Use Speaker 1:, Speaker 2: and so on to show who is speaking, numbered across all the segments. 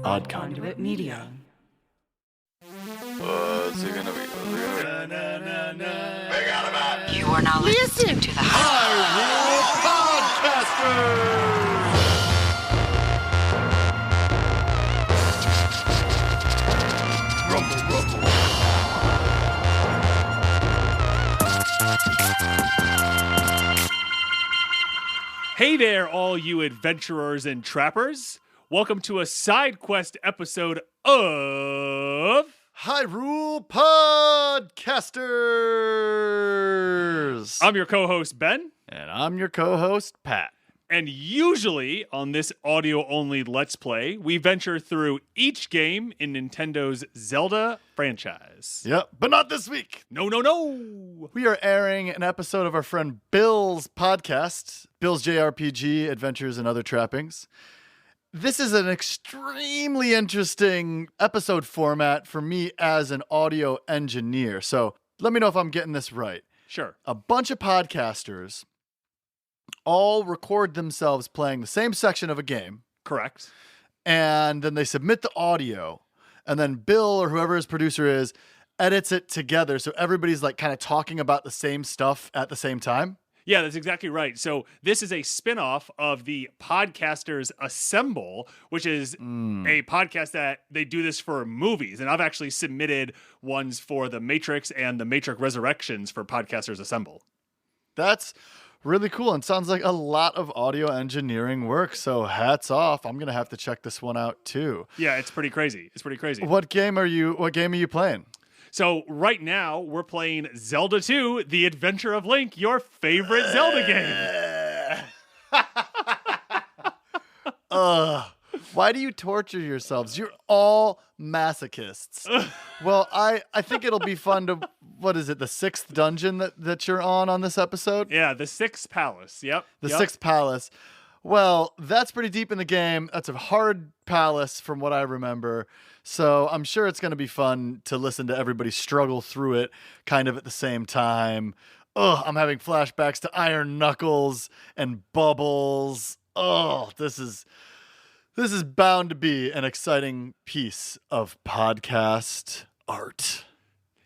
Speaker 1: Odd Conduit Media.
Speaker 2: What's it gonna be?
Speaker 1: You are now listening to the
Speaker 2: Hyrule Podcasters! Rumble, rumble.
Speaker 3: Hey there, all you adventurers and trappers. Welcome to a side quest episode of
Speaker 2: Hyrule Podcasters!
Speaker 3: I'm your co-host, Ben.
Speaker 2: And I'm your co-host, Pat.
Speaker 3: And usually on this audio-only Let's Play, we venture through each game in Nintendo's Zelda franchise.
Speaker 2: Yep, but not this week.
Speaker 3: No.
Speaker 2: We are airing an episode of our friend Bill's podcast, Bill's JRPG Adventures and Other Trappings. This is an extremely interesting episode format for me as an audio engineer. So let me know if I'm getting this right.
Speaker 3: Sure.
Speaker 2: A bunch of podcasters all record themselves playing the same section of a game.
Speaker 3: Correct.
Speaker 2: And then they submit the audio. And then Bill or whoever his producer is edits it together. So everybody's like kind of talking about the same stuff at the same time.
Speaker 3: Yeah, that's exactly right. So this is a spinoff of the Podcasters Assemble, which is a podcast that they do this for movies. And I've actually submitted ones for The Matrix and The Matrix Resurrections for Podcasters Assemble. That's
Speaker 2: really cool, and sounds like a lot of audio engineering work, so hats off. I'm going to have to check this one out too.
Speaker 3: Yeah, it's pretty crazy.
Speaker 2: What game are you playing?
Speaker 3: So right now, we're playing Zelda 2, The Adventure of Link, your favorite Zelda game.
Speaker 2: Why do you torture yourselves? You're all masochists. Well, I think it'll be fun to, what is it, the sixth dungeon that you're on this episode?
Speaker 3: Yeah, the sixth palace. Yep.
Speaker 2: Sixth palace. Well, that's pretty deep in the game. That's a hard palace from what I remember. So I'm sure it's going to be fun to listen to everybody struggle through it kind of at the same time. I'm having flashbacks to Iron Knuckles and Bubbles. This is bound to be an exciting piece of podcast art.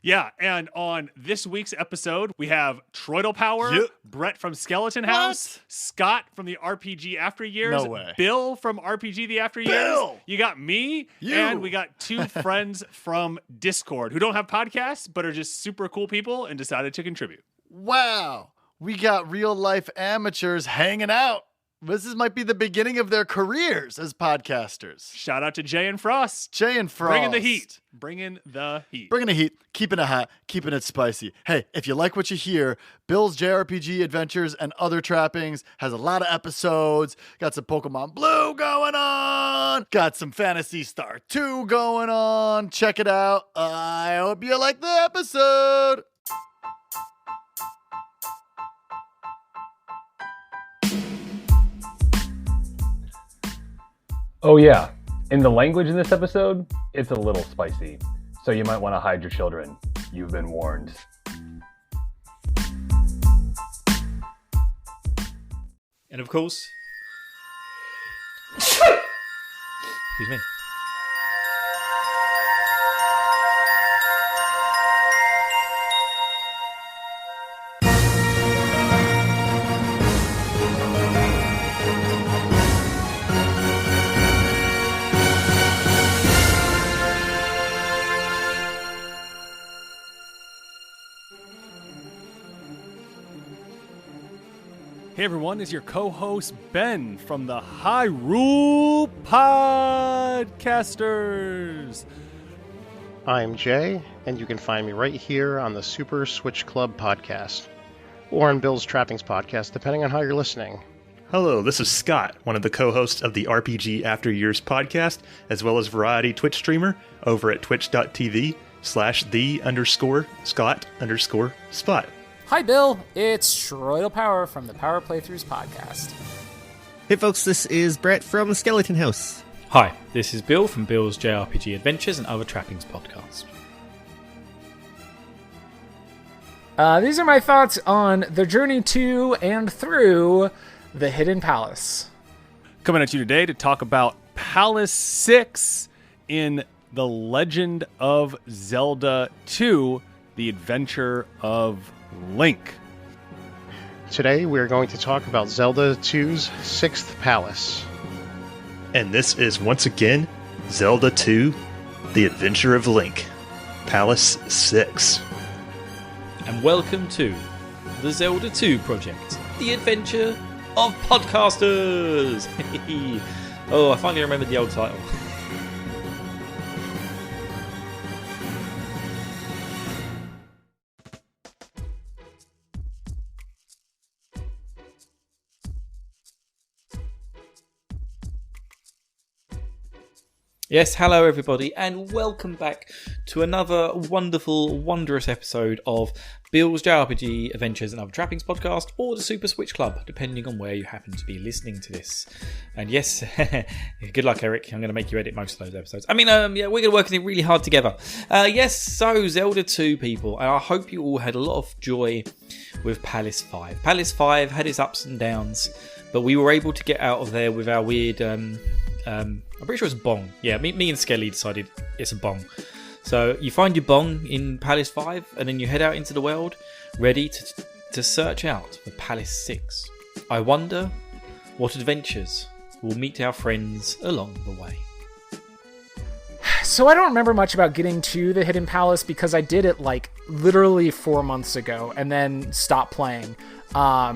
Speaker 3: Yeah, and on this week's episode, we have Troidal Power, Brett from Skeleton House, Scott from the RPG After Years,
Speaker 2: No way.
Speaker 3: Bill from RPG The After Years. You got me, and we got two friends from Discord who don't have podcasts, but are just super cool people and decided to contribute.
Speaker 2: Wow, we got real life amateurs hanging out. This might be the beginning of their careers as podcasters.
Speaker 3: Shout out to Jay and Frost.
Speaker 2: Bringing the heat.
Speaker 3: Bringing the heat.
Speaker 2: Keeping it hot, keeping it spicy. Hey, if you like what you hear, Bill's JRPG Adventures and Other Trappings has a lot of episodes. Got some Pokemon Blue going on. Got some Phantasy Star 2 going on. Check it out. I hope you like the episode.
Speaker 4: Oh yeah, in the language in this episode, it's a little spicy, so you might want to hide your children. You've been warned.
Speaker 5: And of course... Excuse me.
Speaker 3: Hey everyone, it's your co-host Ben from the Hyrule Podcasters.
Speaker 6: I'm Jay, and you can find me right here on the Super Switch Club podcast, or on Bill's Trappings podcast, depending on how you're listening.
Speaker 5: Hello, this is Scott, one of the co-hosts of the RPG After Years podcast, as well as variety Twitch streamer over at twitch.tv/the_Scott_Spot.
Speaker 7: Hi, Bill. It's Troidal Power from the Power Playthroughs podcast.
Speaker 8: Hey, folks, this is Brett from Skeleton House.
Speaker 9: Hi, this is Bill from Bill's JRPG Adventures and Other Trappings podcast.
Speaker 7: These are my thoughts on the journey to and through the Hidden Palace.
Speaker 3: Coming at you today to talk about Palace 6 in The Legend of Zelda 2, The Adventure of Link.
Speaker 6: Today we are going to talk about Zelda 2's 6th Palace.
Speaker 5: And this is once again Zelda 2, The Adventure of Link, Palace 6.
Speaker 9: And welcome to the Zelda 2 project, The Adventure of Podcasters. Oh, I finally remembered the old title. Yes, hello everybody, and welcome back to another wonderful, wondrous episode of Bill's JRPG Adventures and Other Trappings podcast, or the Super Switch Club, depending on where you happen to be listening to this. And yes, good luck, Eric. I'm going to make you edit most of those episodes. We're going to work really hard together. So Zelda 2, people, and I hope you all had a lot of joy with Palace 5. Palace 5 had its ups and downs, but we were able to get out of there with our weird... I'm pretty sure it's a bong. Yeah, me and Skelly decided it's a bong. So you find your bong in Palace 5, and then you head out into the world, ready to search out for Palace 6. I wonder what adventures will meet our friends along the way.
Speaker 7: So I don't remember much about getting to the Hidden Palace because I did it like literally 4 months ago and then stopped playing. But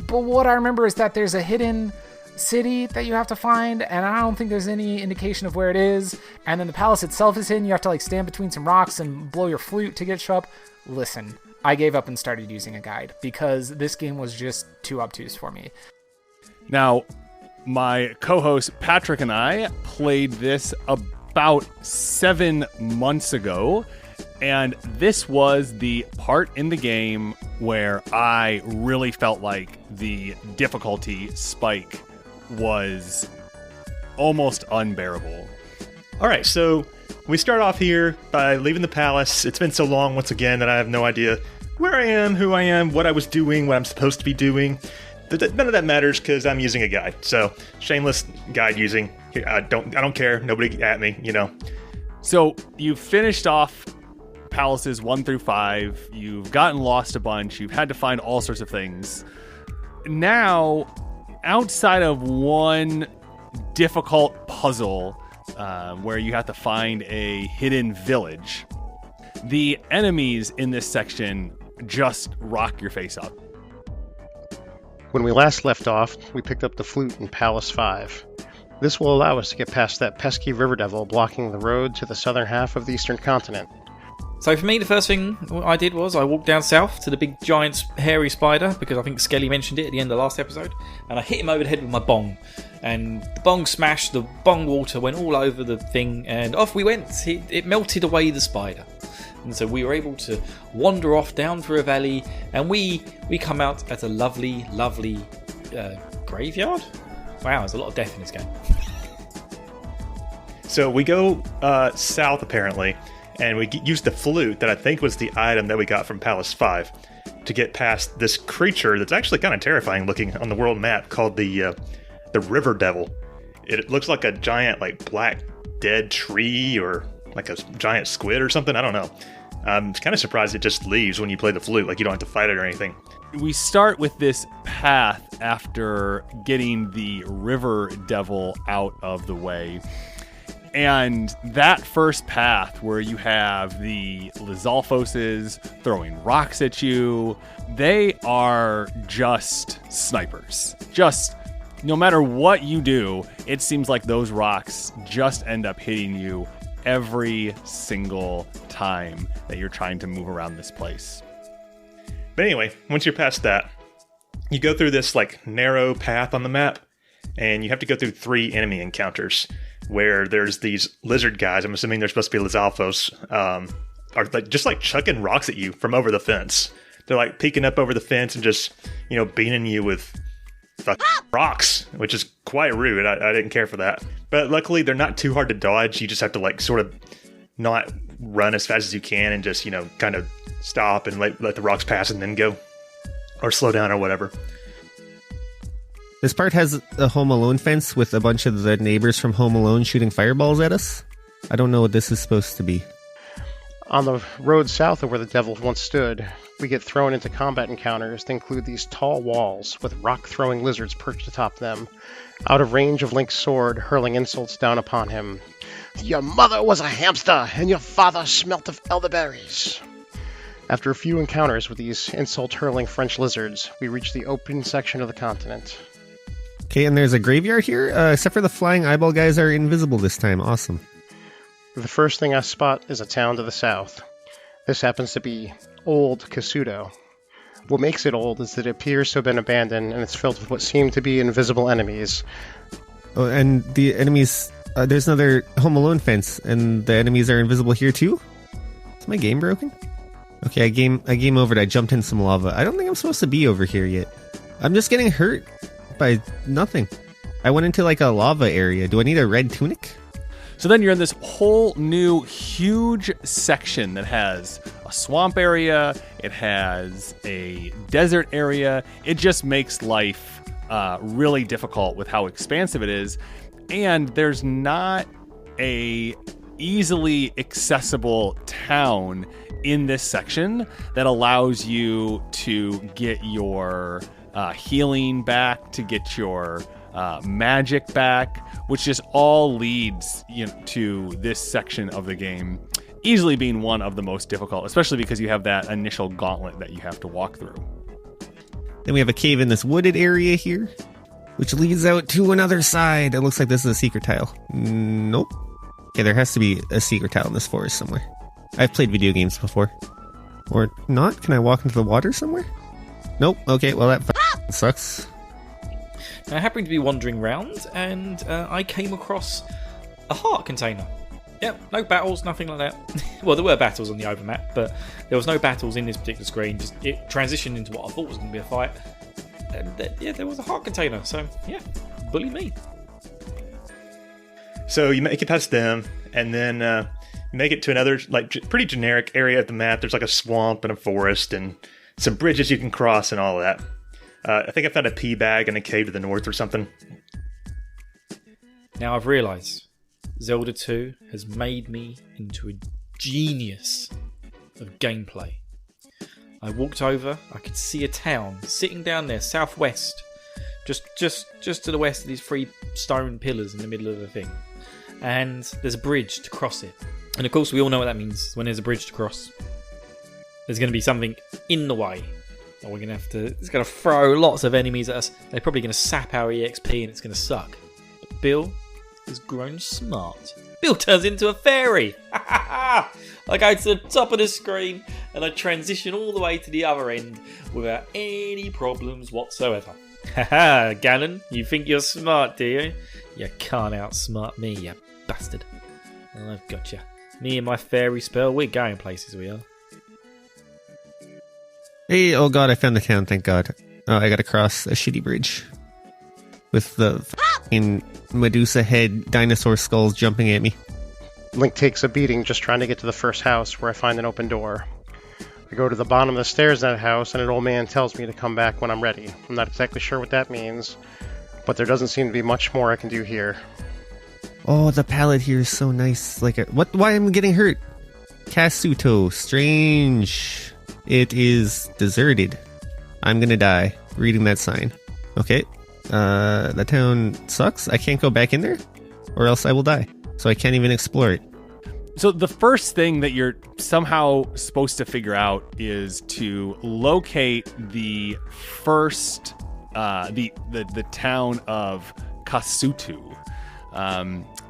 Speaker 7: what I remember is that there's a hidden city that you have to find, and I don't think there's any indication of where it is. And then the palace itself is hidden. You have to like stand between some rocks and blow your flute to get it show up. Listen, I gave up and started using a guide because this game was just too obtuse for me.
Speaker 3: Now, my co-host Patrick and I played this about 7 months ago, and this was the part in the game where I really felt like the difficulty spike was almost unbearable.
Speaker 5: All right, so we start off here by leaving the palace. It's been so long, once again, that I have no idea where I am, who I am, what I was doing, what I'm supposed to be doing. None of that matters because I'm using a guide. So shameless guide using. I don't care. Nobody at me, you know.
Speaker 3: So you've finished off palaces 1 through 5. You've gotten lost a bunch. You've had to find all sorts of things. Now, outside of one difficult puzzle where you have to find a hidden village, the enemies in this section just rock your face up.
Speaker 6: When we last left off, we picked up the flute in Palace 5. This will allow us to get past that pesky river devil blocking the road to the southern half of the eastern continent.
Speaker 9: So for me, the first thing I did was I walked down south to the big giant hairy spider, because I think Skelly mentioned it at the end of the last episode, and I hit him over the head with my bong. And the bong smashed, the bong water went all over the thing, and off we went. It melted away the spider. And so we were able to wander off down through a valley, and we come out at a lovely, lovely graveyard. Wow, there's a lot of death in this game.
Speaker 5: So we go south, apparently, and we use the flute that I think was the item that we got from Palace 5 to get past this creature that's actually kind of terrifying looking on the world map called the River Devil. It looks like a giant, like, black dead tree or like a giant squid or something. I don't know. I'm kind of surprised it just leaves when you play the flute. Like, you don't have to fight it or anything.
Speaker 3: We start with this path after getting the River Devil out of the way. And that first path where you have the Lizalfoses throwing rocks at you, they are just snipers. Just no matter what you do, it seems like those rocks just end up hitting you every single time that you're trying to move around this place.
Speaker 5: But anyway, once you're past that, you go through this like narrow path on the map, and you have to go through 3 enemy encounters where there's these lizard guys. I'm assuming they're supposed to be Lizalfos, are like just like chucking rocks at you from over the fence. They're like peeking up over the fence and just, you know, beating you with rocks, which is quite rude. I didn't care for that. But luckily, they're not too hard to dodge. You just have to like sort of not run as fast as you can and just, you know, kind of stop and let the rocks pass and then go, or slow down or whatever.
Speaker 8: This part has a Home Alone fence with a bunch of the neighbors from Home Alone shooting fireballs at us. I don't know what this is supposed to be.
Speaker 6: On the road south of where the devil once stood, we get thrown into combat encounters that include these tall walls with rock-throwing lizards perched atop them, out of range of Link's sword, hurling insults down upon him. Your mother was a hamster, and your father smelt of elderberries. After a few encounters with these insult-hurling French lizards, we reach the open section of the continent.
Speaker 8: Okay, and there's a graveyard here, except for the flying eyeball guys are invisible this time. Awesome.
Speaker 6: The first thing I spot is a town to the south. This happens to be Old Kasuto. What makes it old is that it appears to have been abandoned, and it's filled with what seem to be invisible enemies.
Speaker 8: Oh, and the enemies... there's another Home Alone fence, and the enemies are invisible here too? Is my game broken? Okay, I game overed. I jumped in some lava. I don't think I'm supposed to be over here yet. I'm just getting hurt by nothing. I went into like a lava area. Do I need a red tunic?
Speaker 10: So then you're in this whole new huge section that has a swamp area. It has a desert area. It just makes life really difficult with how expansive it is. And there's not a easily accessible town in this section that allows you to get your healing back, to get your magic back, which just all leads to this section of the game easily being one of the most difficult, especially because you have that initial gauntlet that you have to walk through.
Speaker 8: Then we have a cave in this wooded area here, which leads out to another side. It looks like this is a secret tile. Nope. Okay, there has to be a secret tile in this forest somewhere. I've played video games before. Or not? Can I walk into the water somewhere? Nope. Okay, well that sucks.
Speaker 9: I happened to be wandering around, and I came across a heart container. Yep, no battles, nothing like that. Well, there were battles on the overmap, but there was no battles in this particular screen. Just it transitioned into what I thought was going to be a fight. And there was a heart container, so yeah, bully me.
Speaker 5: So you make it past them, and then make it to another pretty generic area of the map. There's like a swamp and a forest and some bridges you can cross and all of that. I think I found a pea bag in a cave to the north or something.
Speaker 9: Now I've realised Zelda 2 has made me into a genius of gameplay. I walked over, I could see a town sitting down there, southwest, just to the west of these 3 stone pillars in the middle of the thing. And there's a bridge to cross it. And of course we all know what that means when there's a bridge to cross. There's going to be something in the way. And we're going to have to... It's going to throw lots of enemies at us. They're probably going to sap our EXP and it's going to suck. But Bill has grown smart. Bill turns into a fairy! I go to the top of the screen and I transition all the way to the other end without any problems whatsoever. Haha, Ganon, you think you're smart, do you? You can't outsmart me, you bastard. I've got you. Me and my fairy spell, we're going places, we are.
Speaker 8: Hey, oh god, I found the town, thank god. Oh, I gotta cross a shitty bridge. With the f***ing Medusa head dinosaur skulls jumping at me.
Speaker 6: Link takes a beating just trying to get to the first house, where I find an open door. I go to the bottom of the stairs in that house, and an old man tells me to come back when I'm ready. I'm not exactly sure what that means, but there doesn't seem to be much more I can do here.
Speaker 8: Oh, the palette here is so nice. Why am I getting hurt? Kasuto, strange. It is deserted. I'm gonna die reading that sign. Okay. The town sucks. I can't go back in there, or else I will die. So I can't even explore it.
Speaker 10: So the first thing that you're somehow supposed to figure out is to locate the first, the town of Kasuto.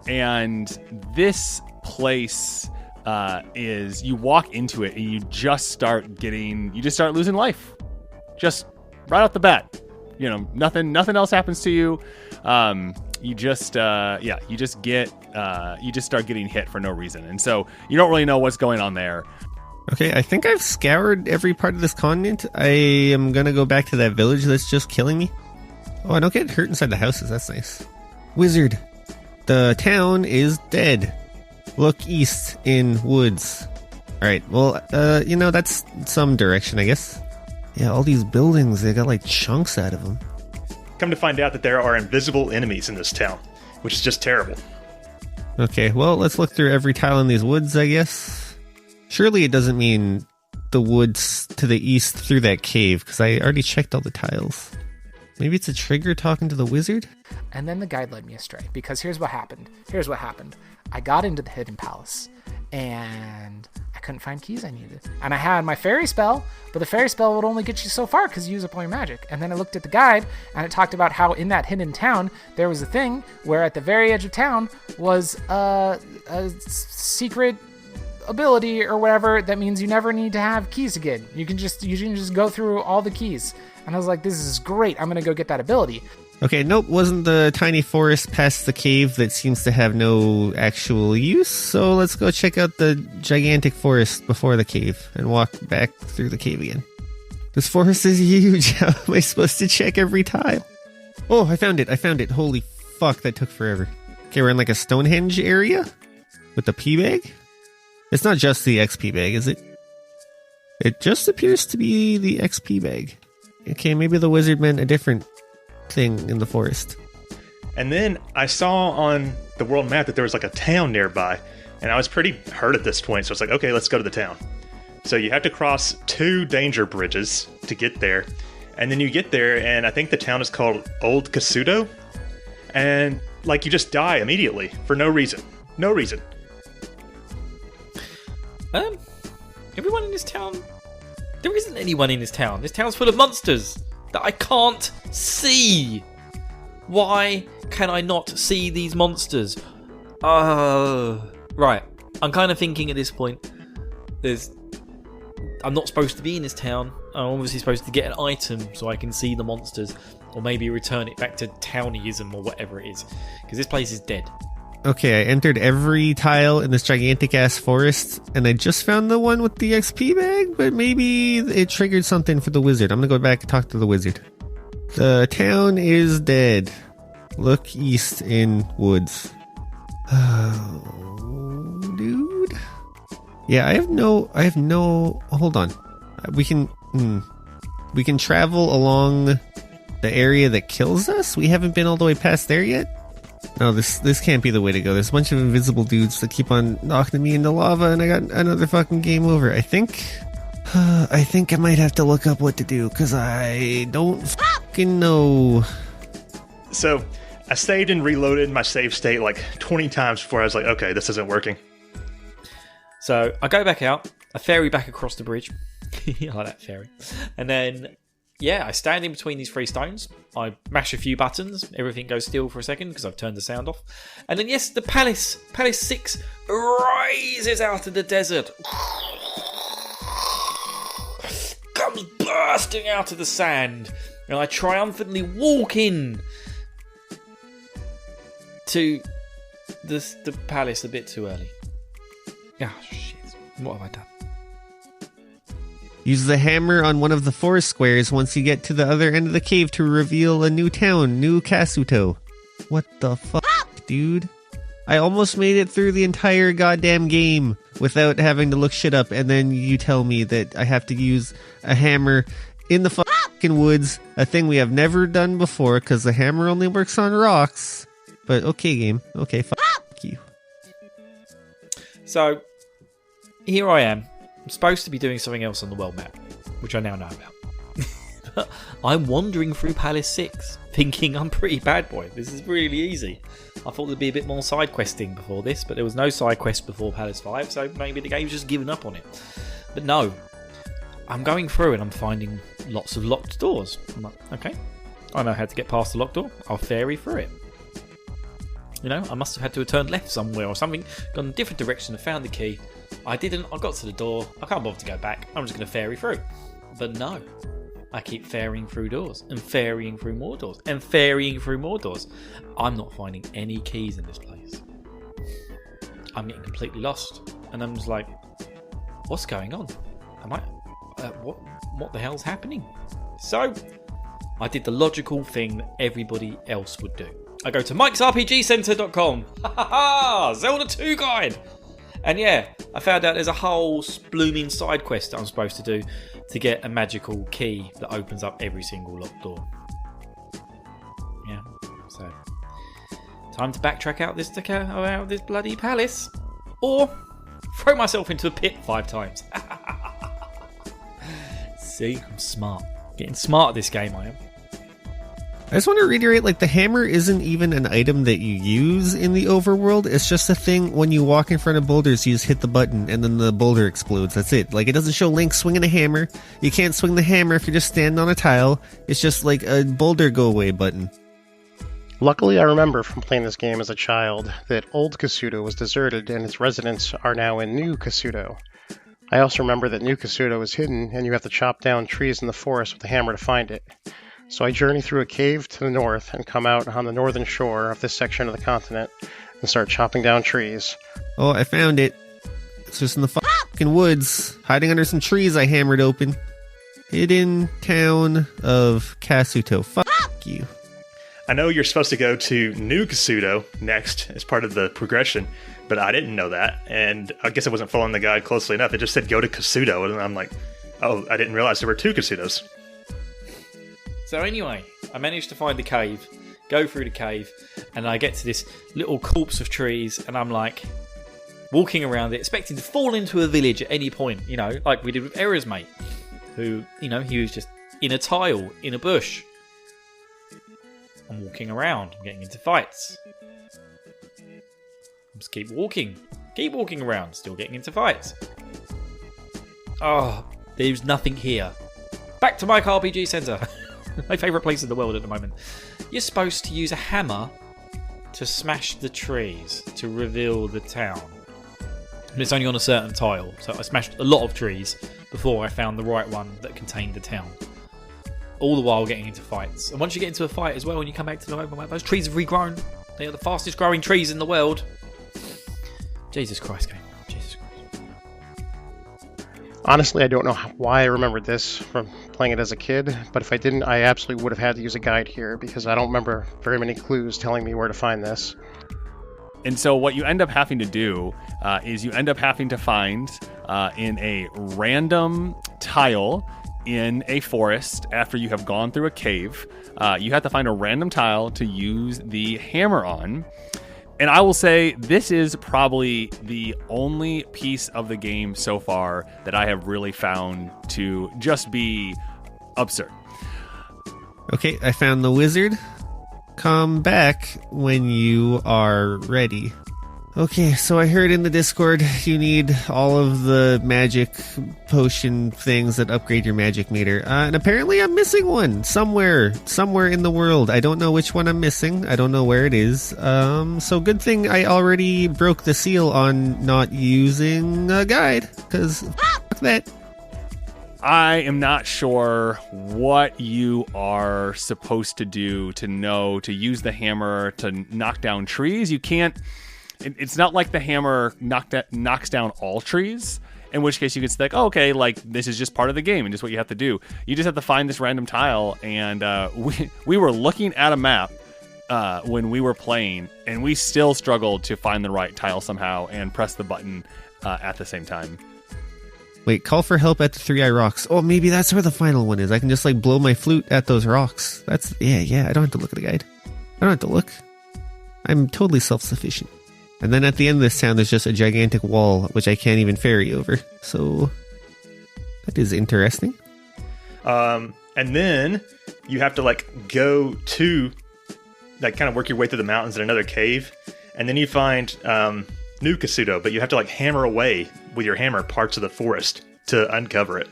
Speaker 10: And this place is, you walk into it and you just start losing life. Just right off the bat. Nothing else happens to you. You just start getting hit for no reason. And so you don't really know what's going on there.
Speaker 8: Okay, I think I've scoured every part of this continent. I am gonna go back to that village that's just killing me. Oh, I don't get hurt inside the houses. That's nice. Wizard. The town is dead. Look east in woods. Alright, well, that's some direction, I guess. Yeah, all these buildings, they got like chunks out of them.
Speaker 5: come to find out that there are invisible enemies in this town, which is just terrible.
Speaker 8: Okay, well, let's look through every tile in these woods, I guess. Surely it doesn't mean the woods to the east through that cave, because I already checked all the tiles. Maybe it's a trigger talking to the wizard?
Speaker 7: And then the guide led me astray, because here's what happened. I got into the Hidden Palace, and I couldn't find keys I needed. And I had my fairy spell, but the fairy spell would only get you so far because you use up all your magic. And then I looked at the guide, and it talked about how in that hidden town, there was a thing where at the very edge of town was a secret ability or whatever that means you never need to have keys again. You can just go through all the keys. And I was like, this is great. I'm going to go get that ability.
Speaker 8: Okay, nope, wasn't the tiny forest past the cave that seems to have no actual use, so let's go check out the gigantic forest before the cave and walk back through the cave again. This forest is huge. How am I supposed to check every tile? Oh, I found it. Holy fuck, that took forever. Okay, we're in like a Stonehenge area with the P bag. It's not just the XP bag, is it? It just appears to be the XP bag. Okay, maybe the wizard meant a different thing in the forest.
Speaker 5: And then I saw on the world map that there was like a town nearby, and I was pretty hurt at this point, so I was like, okay, let's go to the town. So you have to cross 2 danger bridges to get there, and then you get there, and I think the town is called Old Kasuto, and like you just die immediately for no reason.
Speaker 9: Everyone in this town... There isn't anyone in this town. This town's full of monsters that I can't see. Why can I not see these monsters? Right. I'm kind of thinking at this point, I'm not supposed to be in this town. I'm obviously supposed to get an item so I can see the monsters, or maybe return it back to townyism or whatever it is, because this place is dead.
Speaker 8: Okay, I entered every tile in this gigantic ass forest, and I just found the one with the XP bag, but maybe it triggered something for the wizard. I'm gonna go back and talk to the wizard. The town is dead. Look east in woods. Oh, dude. Yeah, I have no, hold on. We can travel along the area that kills us? We haven't been all the way past there yet? No, this can't be the way to go. There's a bunch of invisible dudes that keep on knocking me into lava, and I got another fucking game over. I think I might have to look up what to do, because I don't fucking know.
Speaker 5: So I saved and reloaded my save state like 20 times before I was like, okay, this isn't working.
Speaker 9: So I go back out, I ferry back across the bridge. I like that ferry. And then, yeah, I stand in between these 3 stones. I mash a few buttons. Everything goes still for a second because I've turned the sound off. And then, yes, the Palace 6 rises out of the desert. Comes bursting out of the sand. And I triumphantly walk in to the palace a bit too early. Ah, shit. What have I done?
Speaker 8: Use the hammer on one of the forest squares once you get to the other end of the cave to reveal a new town, New Kasuto. What the fuck, dude? I almost made it through the entire goddamn game without having to look shit up, and then you tell me that I have to use a hammer in the fucking woods, a thing we have never done before, because the hammer only works on rocks. But okay, game. Okay, fuck you.
Speaker 9: So, here I am. I'm supposed to be doing something else on the world map, which I now know about. I'm wandering through Palace 6, thinking I'm pretty bad boy. This is really easy. I thought there'd be a bit more side questing before this, but there was no side quest before Palace 5, so maybe the game's just given up on it. But no, I'm going through and I'm finding lots of locked doors. I'm like, okay, I know how to get past the locked door. I'll ferry through it. You know, I must have had to have turned left somewhere or something, gone in a different direction and found the key. I didn't. I got to the door. I can't bother to go back. I'm just going to ferry through. But no. I keep ferrying through doors and ferrying through more doors and ferrying through more doors. I'm not finding any keys in this place. I'm getting completely lost. And I'm just like, what's going on? Am I... what the hell's happening? So, I did the logical thing that everybody else would do. I go to mikesrpgcenter.com. Ha ha ha! Zelda 2 guide! And yeah, I found out there's a whole blooming side quest that I'm supposed to do to get a magical key that opens up every single locked door. So, time to backtrack out this bloody palace, or throw myself into a pit 5 times. See, I'm smart. Getting smart at this game, I am.
Speaker 8: I just want to reiterate, like, the hammer isn't even an item that you use in the overworld. It's just a thing when you walk in front of boulders, you just hit the button and then the boulder explodes. That's it. Like, it doesn't show Link swinging a hammer. You can't swing the hammer if you're just standing on a tile. It's just like a boulder go away button.
Speaker 6: Luckily, I remember from playing this game as a child that Old Kasuto was deserted and its residents are now in New Kasuto. I also remember that New Kasuto is hidden and you have to chop down trees in the forest with a hammer to find it. So I journey through a cave to the north and come out on the northern shore of this section of the continent and start chopping down trees.
Speaker 8: Oh, I found it. It's just in the fucking woods, hiding under some trees I hammered open. Hidden town of Kasuto. Fuck you.
Speaker 5: I know you're supposed to go to New Kasuto next as part of the progression, but I didn't know that, and I guess I wasn't following the guide closely enough. It just said go to Kasuto, and I'm like, oh, I didn't realize there were 2 Kasutos.
Speaker 9: So anyway, I managed to find the cave, go through the cave, and I get to this little corpse of trees, and I'm like, walking around it, expecting to fall into a village at any point, you know, like we did with Era's mate, who, you know, he was just in a tile, in a bush. I'm walking around, I'm getting into fights. Just keep walking around, still getting into fights. Oh, there's nothing here. Back to Mike RPG Centre. My favourite place in the world at the moment. You're supposed to use a hammer to smash the trees to reveal the town. And it's only on a certain tile, so I smashed a lot of trees before I found the right one that contained the town. All the while getting into fights. And once you get into a fight as well, when you come back to the open map, those trees have regrown. They are the fastest growing trees in the world. Jesus Christ, game. Jesus Christ.
Speaker 6: Honestly, I don't know why I remembered this from playing it as a kid, but if I didn't, I absolutely would have had to use a guide here because I don't remember very many clues telling me where to find this.
Speaker 10: And so what you end up having to do is you end up having to find in a random tile in a forest after you have gone through a cave. You have to find a random tile to use the hammer on. And I will say this is probably the only piece of the game so far that I have really found to just be absurd.
Speaker 8: Okay, I found the wizard. Come back when you are ready. Okay, so I heard in the Discord you need all of the magic potion things that upgrade your magic meter. And apparently I'm missing one somewhere in the world. I don't know which one I'm missing. I don't know where it is. So good thing I already broke the seal on not using a guide, because fuck that.
Speaker 10: I am not sure what you are supposed to do to know to use the hammer to knock down trees. You can't... It's not like the hammer knocks down all trees, in which case you could say, like, oh, okay, like, this is just part of the game and just what you have to do. You just have to find this random tile, and we were looking at a map when we were playing, and we still struggled to find the right tile somehow and press the button at the same time.
Speaker 8: Wait, call for help at the 3-Eye Rocks. Oh, maybe that's where the final one is. I can just, like, blow my flute at those rocks. That's, yeah, I don't have to look at the guide. I don't have to look. I'm totally self-sufficient. And then at the end of this town, there's just a gigantic wall, which I can't even ferry over. So, that is interesting.
Speaker 5: And then you have to, like, go to, like, kind of work your way through the mountains in another cave. And then you find New Kasuto, but you have to, like, hammer away with your hammer parts of the forest to uncover it.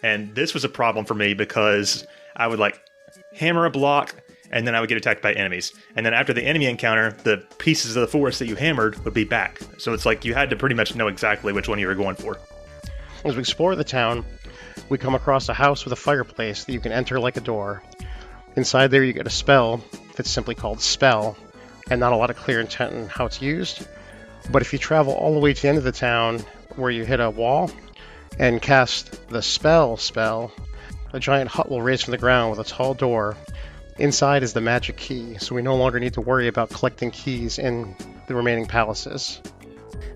Speaker 5: And this was a problem for me because I would, like, hammer a block, and then I would get attacked by enemies. And then after the enemy encounter, the pieces of the forest that you hammered would be back. So it's like you had to pretty much know exactly which one you were going for.
Speaker 6: As we explore the town, we come across a house with a fireplace that you can enter like a door. Inside there you get a spell that's simply called Spell, and not a lot of clear intent on how it's used. But if you travel all the way to the end of the town, where you hit a wall, and cast the spell, a giant hut will raise from the ground with a tall door. Inside is the magic key, so we no longer need to worry about collecting keys in the remaining palaces.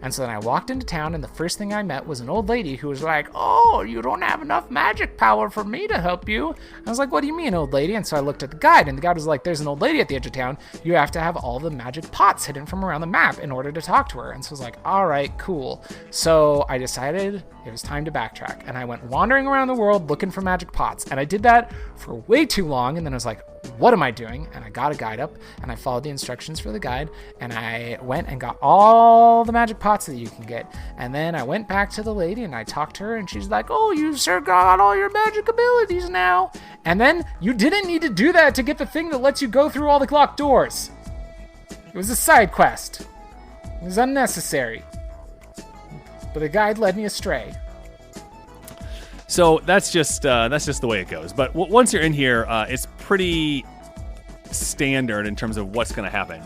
Speaker 7: And so then I walked into town, and the first thing I met was an old lady who was like, "Oh, you don't have enough magic power for me to help you." I was like, "What do you mean, old lady?" And so I looked at the guide, and the guide was like, "There's an old lady at the edge of town. You have to have all the magic pots hidden from around the map in order to talk to her." And so I was like, "All right, cool." So I decided it was time to backtrack, and I went wandering around the world looking for magic pots. And I did that for way too long, and then I was like, what am I doing? And I got a guide up, and I followed the instructions for the guide, and I went and got all the magic pots that you can get. And then I went back to the lady, and I talked to her, and she's like, "Oh, you've sure got all your magic abilities now." And then you didn't need to do that to get the thing that lets you go through all the locked doors. It was a side quest. It was unnecessary. But the guide led me astray.
Speaker 10: So that's just the way it goes. But once you're in here, it's pretty standard in terms of what's going to happen.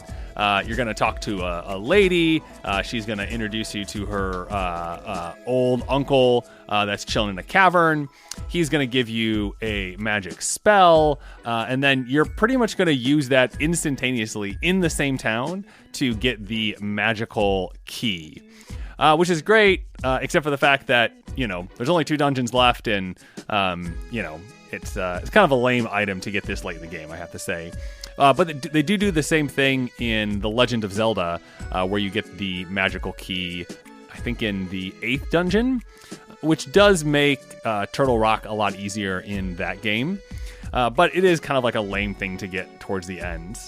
Speaker 10: You're going to talk to a lady. She's going to introduce you to her old uncle that's chilling in a cavern. He's going to give you a magic spell, and then you're pretty much going to use that instantaneously in the same town to get the magical key. Which is great, except for the fact that, there's only 2 dungeons left, and, it's kind of a lame item to get this late in the game, I have to say. But they do the same thing in The Legend of Zelda, where you get the magical key, I think in the 8th dungeon, which does make Turtle Rock a lot easier in that game. But it is kind of like a lame thing to get towards the end.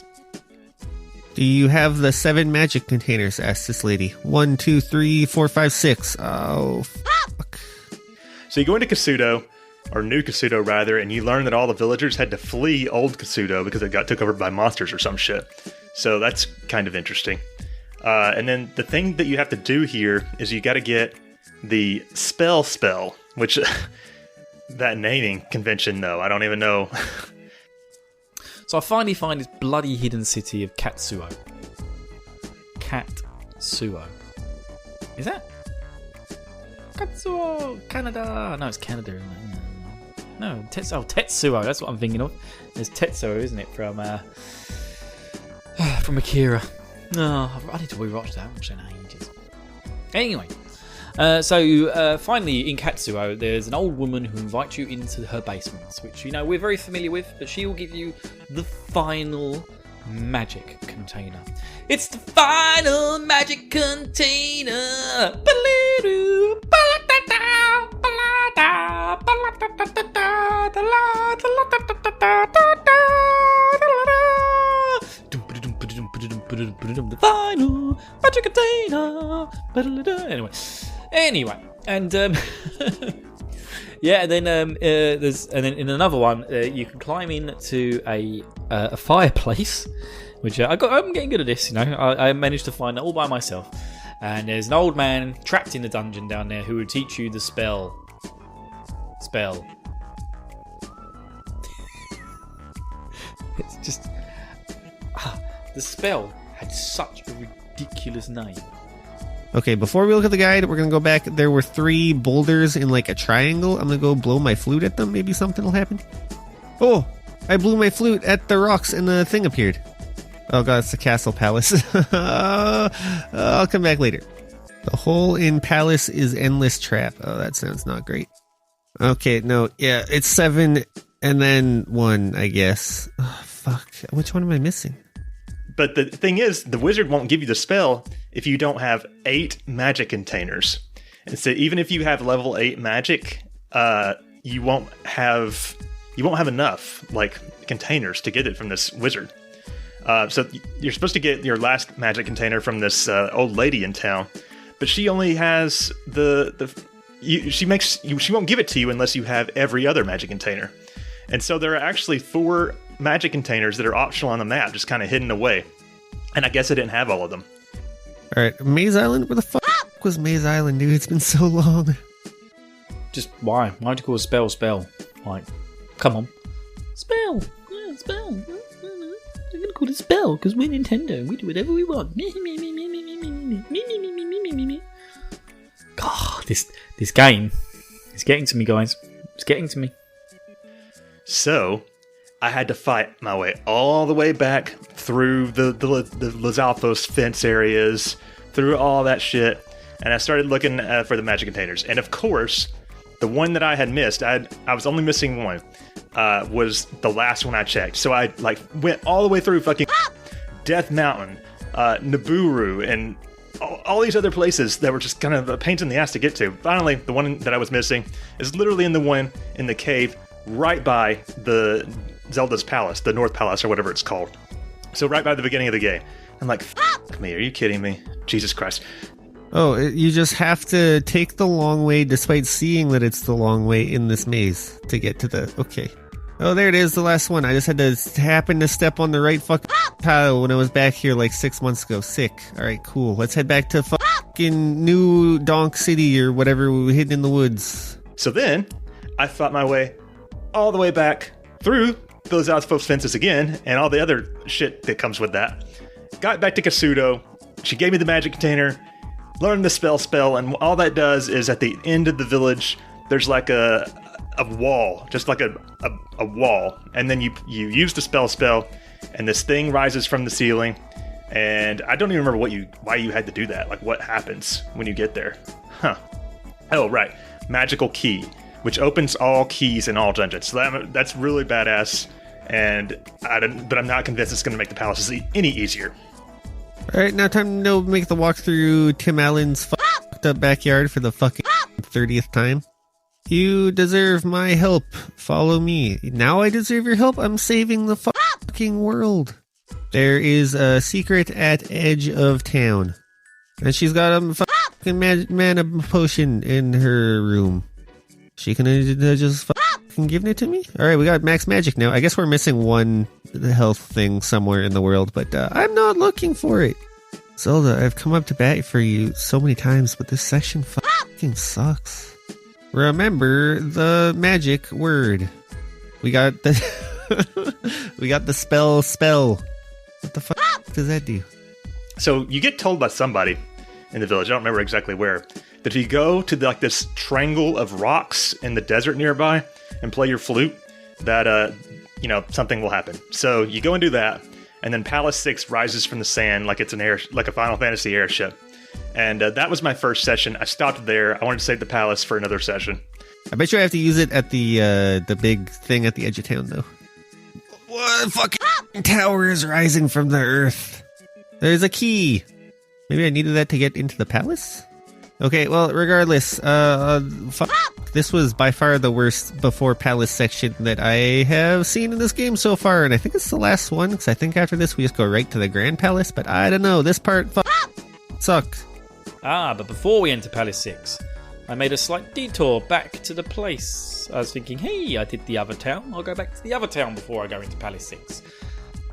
Speaker 8: Do you have the 7 magic containers? Asked this lady. 1, 2, 3, 4, 5, 6. Oh, fuck.
Speaker 5: So you go into Kasuto, or New Kasuto rather, and you learn that all the villagers had to flee Old Kasuto because it got took over by monsters or some shit. So that's kind of interesting. And then the thing that you have to do here is you got to get the spell, which that naming convention though, I don't even know.
Speaker 9: So I finally find this bloody hidden city of Katsuo. Katsuo. Is that? Katsuo! Canada! No, it's Canada, isn't it? No, Tetsuo. That's what I'm thinking of. There's Tetsuo, isn't it? From Akira. Oh, I need to rewatch that. I haven't watched that in ages. Anyway. So finally in Katsuo, there's an old woman who invites you into her basements, which we're very familiar with, but she will give you the final magic container. It's the final magic container. The final magic container. Anyway, and yeah, and then then in another one, you can climb in to a fireplace, which I'm getting good at this. I managed to find it all by myself. And there's an old man trapped in the dungeon down there who will teach you the spell. It's just the spell had such a ridiculous name.
Speaker 8: Okay, before we look at the guide, we're going to go back. There were 3 boulders in like a triangle. I'm going to go blow my flute at them. Maybe something will happen. Oh, I blew my flute at the rocks and the thing appeared. Oh god, it's the castle palace. I'll come back later. The hole in palace is endless trap. Oh, that sounds not great. Okay, no, yeah, it's 7 and then 1, I guess. Oh, fuck. Which one am I missing?
Speaker 5: But the thing is, the wizard won't give you the spell if you don't have 8 magic containers. And so even if you have level 8 magic, you won't have enough containers to get it from this wizard. So you're supposed to get your last magic container from this old lady in town, but she only has she won't give it to you unless you have every other magic container. And so there are actually 4 magic containers that are optional on the map, just kind of hidden away. And I guess I didn't have all of them.
Speaker 8: All right, Maze Island? Where the fuck was Maze Island, dude? It's been so long.
Speaker 9: Just why? Why'd you call a spell? Like, come on. Spell. Yeah, spell. I'm gonna call it spell because we're Nintendo and we do whatever we want. God, this game is getting to me, guys. It's getting to me.
Speaker 5: So I had to fight my way all the way back through the Lizalfos fence areas, through all that shit, and I started looking for the magic containers. And of course, the one that I had missed, I was only missing one, was the last one I checked. So I went all the way through fucking Death Mountain, Nibiru, and all these other places that were just kind of a pain in the ass to get to. Finally, the one that I was missing is literally in the one in the cave right by the Zelda's Palace, the North Palace or whatever it's called. So right by the beginning of the game. I'm like, fuck me, are you kidding me? Jesus Christ.
Speaker 8: Oh, you just have to take the long way despite seeing that it's the long way in this maze to get to the... Okay. Oh, there it is, the last one. I just had to happen to step on the right fucking tile when I was back here like 6 months ago. Sick. Alright, cool. Let's head back to fucking New Donk City or whatever we were hidden in the woods.
Speaker 5: So then, I fought my way all the way back through those outpost fences again and all the other shit that comes with that. Got back to Kasuto. She gave me the magic container, learned the spell, and all that does is at the end of the village, there's like a wall, just like a wall, and then you use the spell, and this thing rises from the ceiling, and I don't even remember why you had to do that. Like, what happens when you get there? Huh. Oh, right. Magical key, which opens all keys in all dungeons. So that's really badass, but I'm not convinced it's going to make the palaces any easier.
Speaker 8: Alright, now time to make the walk through Tim Allen's fucked up backyard for the fucking 30th time. You deserve my help. Follow me. Now I deserve your help. I'm saving the fucking world. There is a secret at edge of town. And she's got a fucking mana potion in her room. She can just fucking give it to me? Alright, we got max magic now. I guess we're missing one health thing somewhere in the world, but I'm not looking for it. Zelda, I've come up to bat for you so many times, but this section fucking sucks. Remember the magic word. We got the we got the spell. What the fuck does that do?
Speaker 5: So you get told by somebody in the village, I don't remember exactly where, that if you go to this triangle of rocks in the desert nearby and play your flute, that something will happen. So you go and do that, and then Palace 6 rises from the sand like it's like a Final Fantasy airship. And that was my first session. I stopped there. I wanted to save the palace for another session.
Speaker 8: I bet you I have to use it at the big thing at the edge of town, though. What fucking tower is rising from the earth? There's a key. Maybe I needed that to get into the palace? Okay, well, regardless, this was by far the worst before palace section that I have seen in this game so far, and I think it's the last one, because I think after this we just go right to the Grand Palace, but I don't know, this part sucked.
Speaker 9: But before we enter Palace 6, I made a slight detour back to the place. I was thinking, hey, I did the other town. I'll go back to the other town before I go into Palace 6.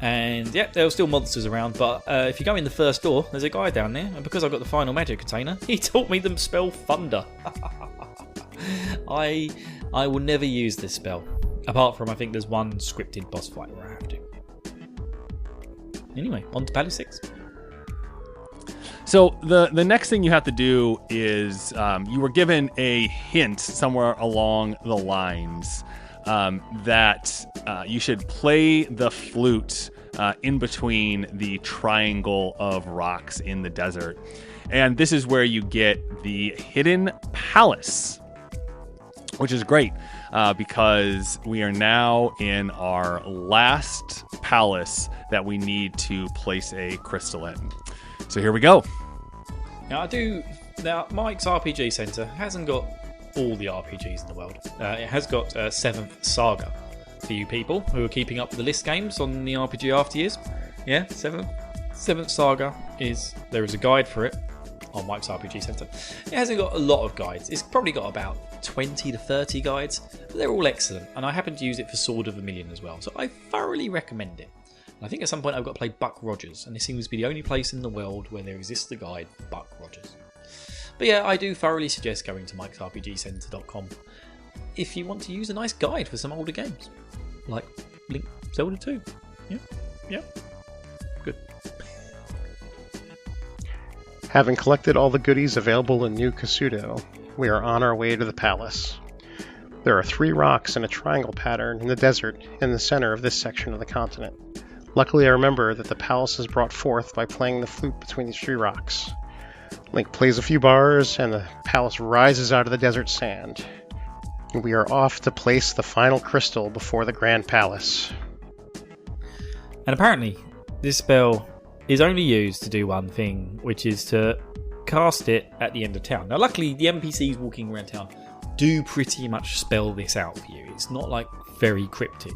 Speaker 9: And yeah, there were still monsters around, but if you go in the first door, there's a guy down there. And because I got the final magic container, he taught me the spell Thunder. I will never use this spell. Apart from, I think there's one scripted boss fight where I have to. Anyway, on to Palace 6.
Speaker 10: So the next thing you have to do is you were given a hint somewhere along the lines that you should play the flute in between the triangle of rocks in the desert. And this is where you get the hidden palace, which is great because we are now in our last palace that we need to place a crystal in. So here we go.
Speaker 9: Now Mike's RPG Centre hasn't got all the RPGs in the world. It has got 7th Saga for you people who are keeping up with the list games on the RPG After Years. Yeah, 7th Saga there is a guide for it on Mike's RPG Centre. It hasn't got a lot of guides. It's probably got about 20 to 30 guides, but they're all excellent, and I happen to use it for Sword of Vermilion as well, so I thoroughly recommend it. I think at some point I've got to play Buck Rogers, and this seems to be the only place in the world where there exists a guide for Buck Rogers. But yeah, I do thoroughly suggest going to mikesrpgcenter.com if you want to use a nice guide for some older games, like Link Zelda 2. Yeah, good.
Speaker 6: Having collected all the goodies available in New Kasuto, we are on our way to the palace. There are 3 rocks in a triangle pattern in the desert in the center of this section of the continent. Luckily, I remember that the palace is brought forth by playing the flute between these 3 rocks. Link plays a few bars, and the palace rises out of the desert sand. And we are off to place the final crystal before the Grand Palace.
Speaker 9: And apparently, this spell is only used to do one thing, which is to cast it at the end of town. Now, luckily, the NPCs walking around town do pretty much spell this out for you. It's not like very cryptic,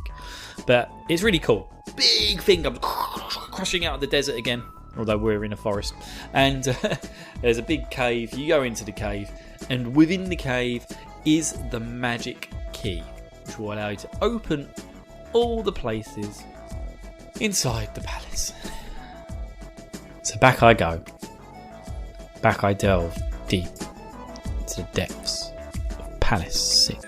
Speaker 9: but it's really cool. Big thing comes crushing out of the desert again, although we're in a forest. And there's a big cave. You go into the cave, and within the cave is the magic key, which will allow you to open all the places inside the palace. So back I go. Back I delve deep into the depths of Palace 6.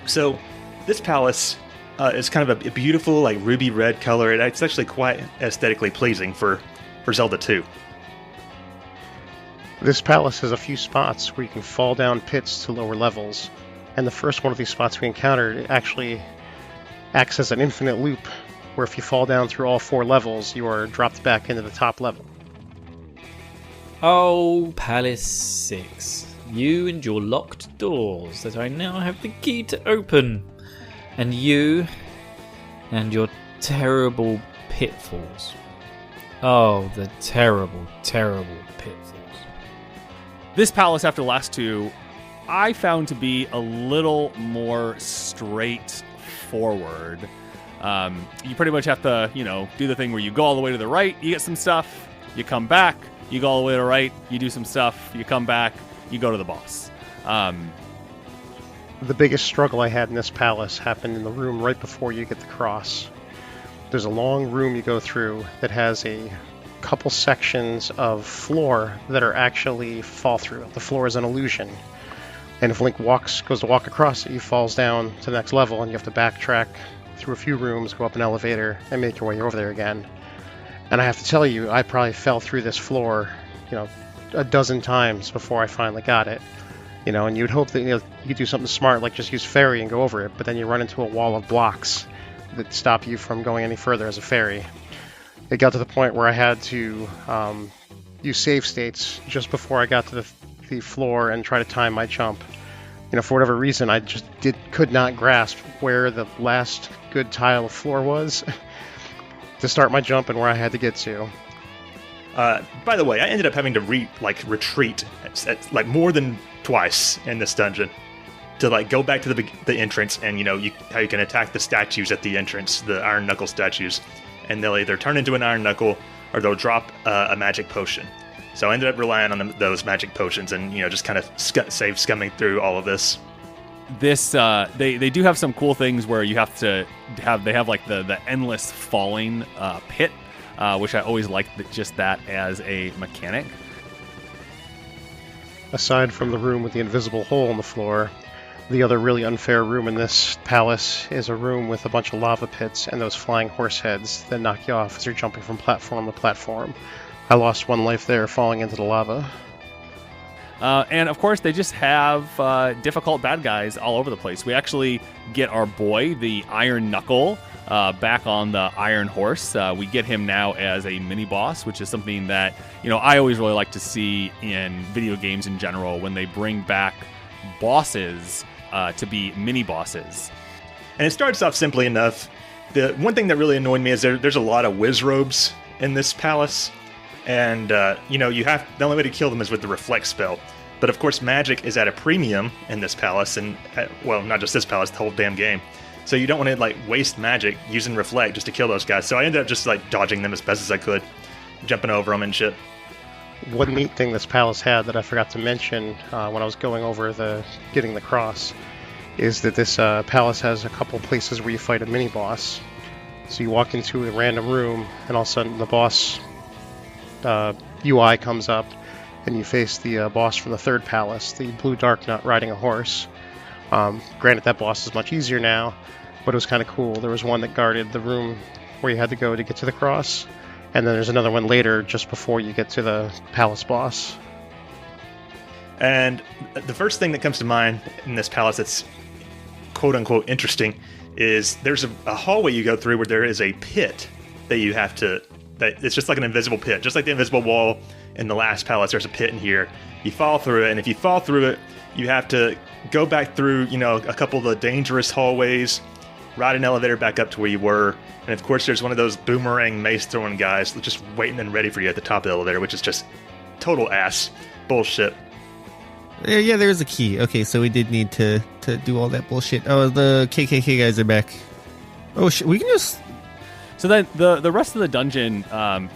Speaker 5: So this palace is kind of a beautiful, like ruby red color. It's actually quite aesthetically pleasing for Zelda 2.
Speaker 6: This palace has a few spots where you can fall down pits to lower levels, and the first one of these spots we encountered actually acts as an infinite loop, where if you fall down through all 4 levels, you are dropped back into the top level.
Speaker 9: Oh, Palace 6. You and your locked doors that I now have the key to open. And you and your terrible pitfalls. Oh, the terrible, terrible pitfalls.
Speaker 10: This palace, after the last two, I found to be a little more straightforward. You pretty much have to, do the thing where you go all the way to the right, you get some stuff, you come back, you go all the way to the right, you do some stuff, you come back, you go to the boss.
Speaker 6: The biggest struggle I had in this palace happened in the room right before you get the cross. There's a long room you go through that has a couple sections of floor that are actually fall through. The floor is an illusion. And if Link goes to walk across it, he falls down to the next level, and you have to backtrack through a few rooms, go up an elevator, and make your way over there again. And I have to tell you, I probably fell through this floor, a dozen times before I finally got it. And you'd hope that you could do something smart, like just use fairy and go over it, but then you run into a wall of blocks that stop you from going any further as a fairy. It got to the point where I had to use save states just before I got to the floor and try to time my jump. For whatever reason, I just could not grasp where the last good tile of floor was to start my jump and where I had to get to.
Speaker 5: By the way, I ended up having to retreat at more than twice in this dungeon to go back to the entrance, and how you can attack the statues at the entrance, the Iron Knuckle statues, and they'll either turn into an Iron Knuckle or they'll drop a magic potion. So I ended up relying on those magic potions and just kind of save scumming through all of this.
Speaker 10: This they do have some cool things where you have to have the endless falling pit, which I always liked just that as a mechanic.
Speaker 6: Aside from the room with the invisible hole in the floor, the other really unfair room in this palace is a room with a bunch of lava pits and those flying horse heads that knock you off as you're jumping from platform to platform. I lost 1 life there falling into the lava.
Speaker 10: And of course, they just have difficult bad guys all over the place. We actually get our boy, the Iron Knuckle, back on the Iron Horse. We get him now as a mini-boss, which is something that, I always really like to see in video games in general, when they bring back bosses to be mini-bosses.
Speaker 5: And it starts off simply enough. The one thing that really annoyed me is there's a lot of whiz robes in this palace. And, you have the only way to kill them is with the reflect spell. But of course, magic is at a premium in this palace, and not just this palace, the whole damn game. So you don't want to waste magic using reflect just to kill those guys. So I ended up just dodging them as best as I could, jumping over them and shit.
Speaker 6: One neat thing this palace had that I forgot to mention when I was going over getting the cross is that this palace has a couple places where you fight a mini boss. So you walk into a random room, and all of a sudden the boss UI comes up, Then you face the boss from the third palace, the Blue Dark Nut riding a horse. Granted, that boss is much easier now, but it was kind of cool. There was one that guarded the room where you had to go to get to the cross, and then there's another one later just before you get to the palace boss.
Speaker 5: And the first thing that comes to mind in this palace that's quote-unquote interesting is there's a hallway you go through where there is a pit that you have to... that it's just like an invisible pit. Just like the invisible wall in the last palace, there's a pit in here. You fall through it, and if you fall through it, you have to go back through, a couple of the dangerous hallways, ride an elevator back up to where you were, and of course there's one of those boomerang mace-throwing guys just waiting and ready for you at the top of the elevator, which is just total ass bullshit.
Speaker 8: Yeah, there is a key. Okay, so we did need to do all that bullshit. Oh, the KKK guys are back. Oh, we can just...
Speaker 10: So then the rest of the dungeon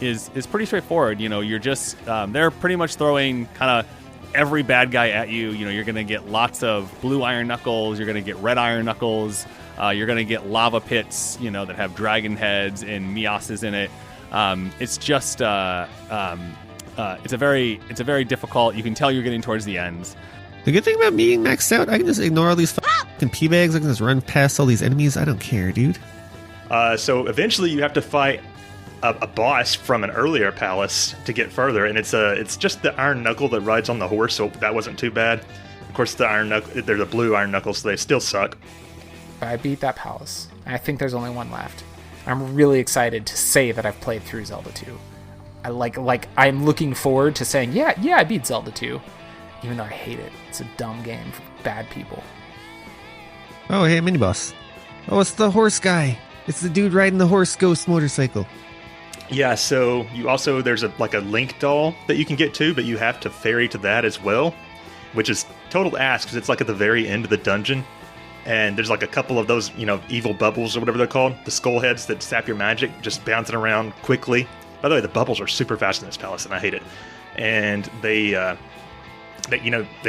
Speaker 10: is pretty straightforward. You're just they're pretty much throwing kind of every bad guy at you. You're going to get lots of blue iron knuckles. You're going to get red iron knuckles. You're going to get lava pits, that have dragon heads and Miases in it. It's just it's a very difficult. You can tell you're getting towards the ends.
Speaker 8: The good thing about being maxed out, I can just ignore all these fucking pee bags. I can just run past all these enemies. I don't care, dude.
Speaker 5: So eventually you have to fight a boss from an earlier palace to get further, and it's just the iron knuckle that rides on the horse, so that wasn't too bad. Of course, they're the blue iron knuckles, so they still suck.
Speaker 7: I beat that palace. I think there's only one left. I'm really excited to say that I've played through Zelda 2. I'm looking forward to saying, yeah, I beat Zelda 2, even though I hate it. It's a dumb game for bad people.
Speaker 8: Oh, hey, mini boss. Oh, it's the horse guy. It's the dude riding the horse ghost motorcycle.
Speaker 5: Yeah, so there's a Link doll that you can get to, but you have to ferry to that as well, which is total ass because it's at the very end of the dungeon, and there's a couple of those evil bubbles or whatever they're called, the skull heads that sap your magic, just bouncing around quickly. By the way, the bubbles are super fast in this palace, and I hate it. And they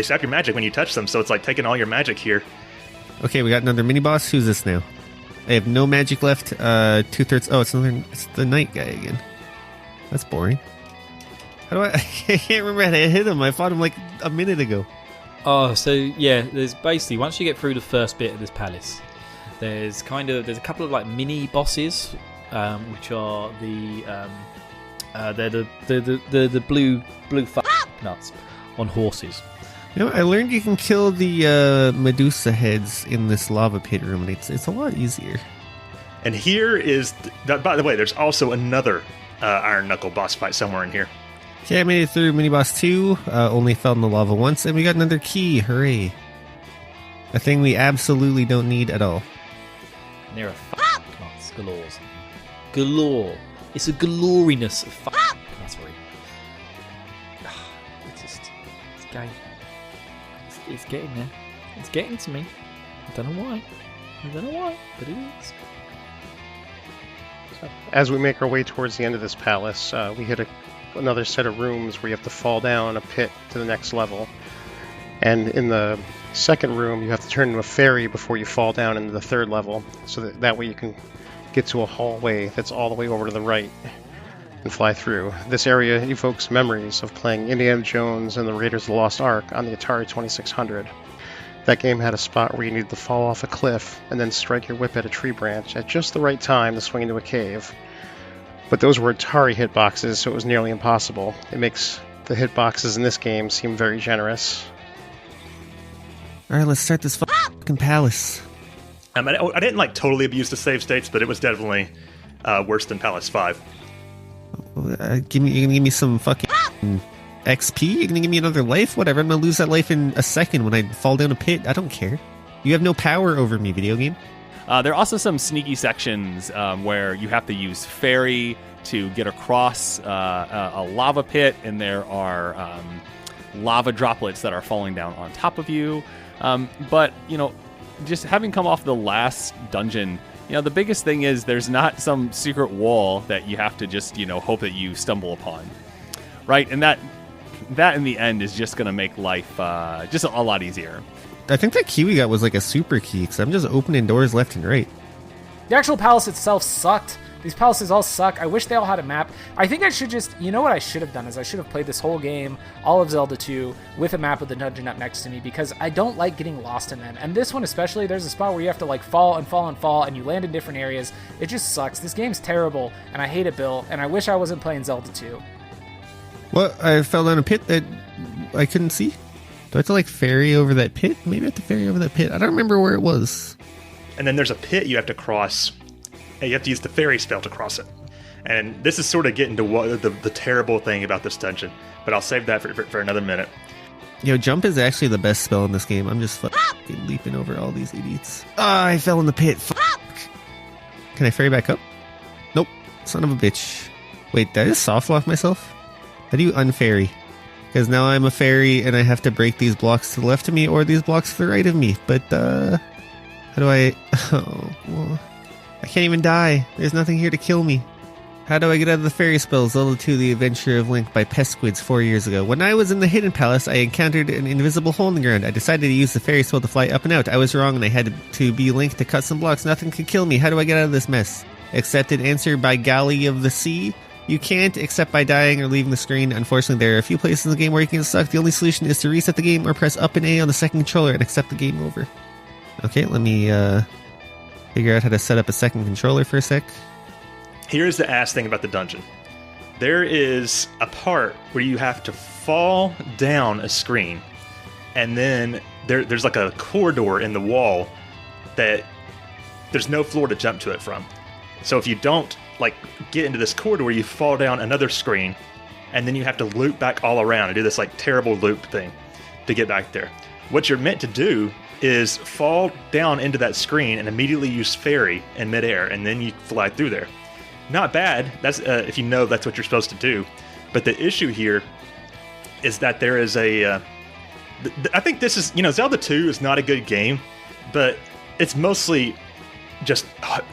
Speaker 5: sap your magic when you touch them, so it's like taking all your magic here.
Speaker 8: Okay, we got another mini boss. Who's this now? I have no magic left. 2/3. Oh, it's the knight guy again. That's boring. How do I can't remember how to hit him. I fought him a minute ago.
Speaker 9: Oh, so yeah, there's basically once you get through the first bit of this palace, there's a couple of mini bosses, which are they're the blue nuts on horses.
Speaker 8: I learned you can kill the Medusa heads in this lava pit room, and it's a lot easier.
Speaker 5: And here is... by the way, there's also another Iron Knuckle boss fight somewhere in here.
Speaker 8: Okay, I made it through mini-boss 2, only fell in the lava once, and we got another key, hooray. A thing we absolutely don't need at all.
Speaker 9: And there are nuts galore. It's a galoriness of that's right. It's gay. It's getting there. It's getting to me. I don't know why, but it is.
Speaker 6: As we make our way towards the end of this palace, we hit another set of rooms where you have to fall down a pit to the next level. And in the second room, you have to turn into a fairy before you fall down into the third level, so that way you can get to a hallway that's all the way over to the right and fly through. This area evokes memories of playing Indiana Jones and the Raiders of the Lost Ark on the Atari 2600. That game had a spot where you needed to fall off a cliff and then strike your whip at a tree branch at just the right time to swing into a cave. But those were Atari hitboxes, so it was nearly impossible. It makes the hitboxes in this game seem very generous.
Speaker 8: Alright, let's start this fucking palace.
Speaker 5: I didn't totally abuse the save states, but it was definitely worse than Palace 5.
Speaker 8: You're gonna give me some fucking XP? You're gonna give me another life? Whatever, I'm gonna lose that life in a second when I fall down a pit. I don't care. You have no power over me, video game.
Speaker 10: There are also some sneaky sections where you have to use fairy to get across a lava pit, and there are lava droplets that are falling down on top of you. But, just having come off the last dungeon, the biggest thing is there's not some secret wall that you have to just, hope that you stumble upon. Right? And that in the end is just going to make life just a lot easier.
Speaker 8: I think that key we got was a super key, because I'm just opening doors left and right.
Speaker 7: The actual palace itself sucked. These palaces all suck. I wish they all had a map. I think I should just, you know what I should have done is I should have played this whole game, all of Zelda 2, with a map with the dungeon up next to me, because I don't like getting lost in them. And this one especially, there's a spot where you have to like fall and fall and fall, and you land in different areas. It just sucks. This game's terrible, and I hate it, Bill, and I wish I wasn't playing Zelda 2.
Speaker 8: Well, I fell down a pit that I couldn't see. Do I have to like ferry over that pit? Maybe I have to ferry over that pit. I don't remember where it was.
Speaker 5: And then there's a pit you have to cross, and you have to use the fairy spell to cross it. And this is sort of getting to what the terrible thing about this dungeon, but I'll save that for another minute.
Speaker 8: Jump is actually the best spell in this game. I'm just fucking leaping over all these idiots. I fell in the pit. Fuck. Can I ferry back up? Nope. Son of a bitch. Wait, did I just soft lock myself? How do you unferry? Because now I'm a fairy and I have to break these blocks to the left of me or these blocks to the right of me. But, how do I... Oh, well, I can't even die. There's nothing here to kill me. How do I get out of the fairy spell? Zelda 2, The Adventure of Link by Pesquids 4 years ago. When I was in the Hidden Palace, I encountered an invisible hole in the ground. I decided to use the fairy spell to fly up and out. I was wrong and I had to be Link to cut some blocks. Nothing could kill me. How do I get out of this mess? Accepted answer by Galley of the Sea. You can't, except by dying or leaving the screen. Unfortunately, there are a few places in the game where you can get stuck. The only solution is to reset the game or press up and A on the second controller and accept the game over. Okay, let me figure out how to set up a second controller for a sec.
Speaker 5: Here's the ass thing about the dungeon. There is a part where you have to fall down a screen, and then there's like a corridor in the wall that there's no floor to jump to it from. So if you don't like get into this corridor, you fall down another screen, and then you have to loop back all around and do this like terrible loop thing to get back there. What you're meant to do is fall down into that screen and immediately use fairy in midair, and then you fly through there. Not bad. That's if you know that's what you're supposed to do. But the issue here is that there is a. I think this is, Zelda 2 is not a good game, but it's mostly just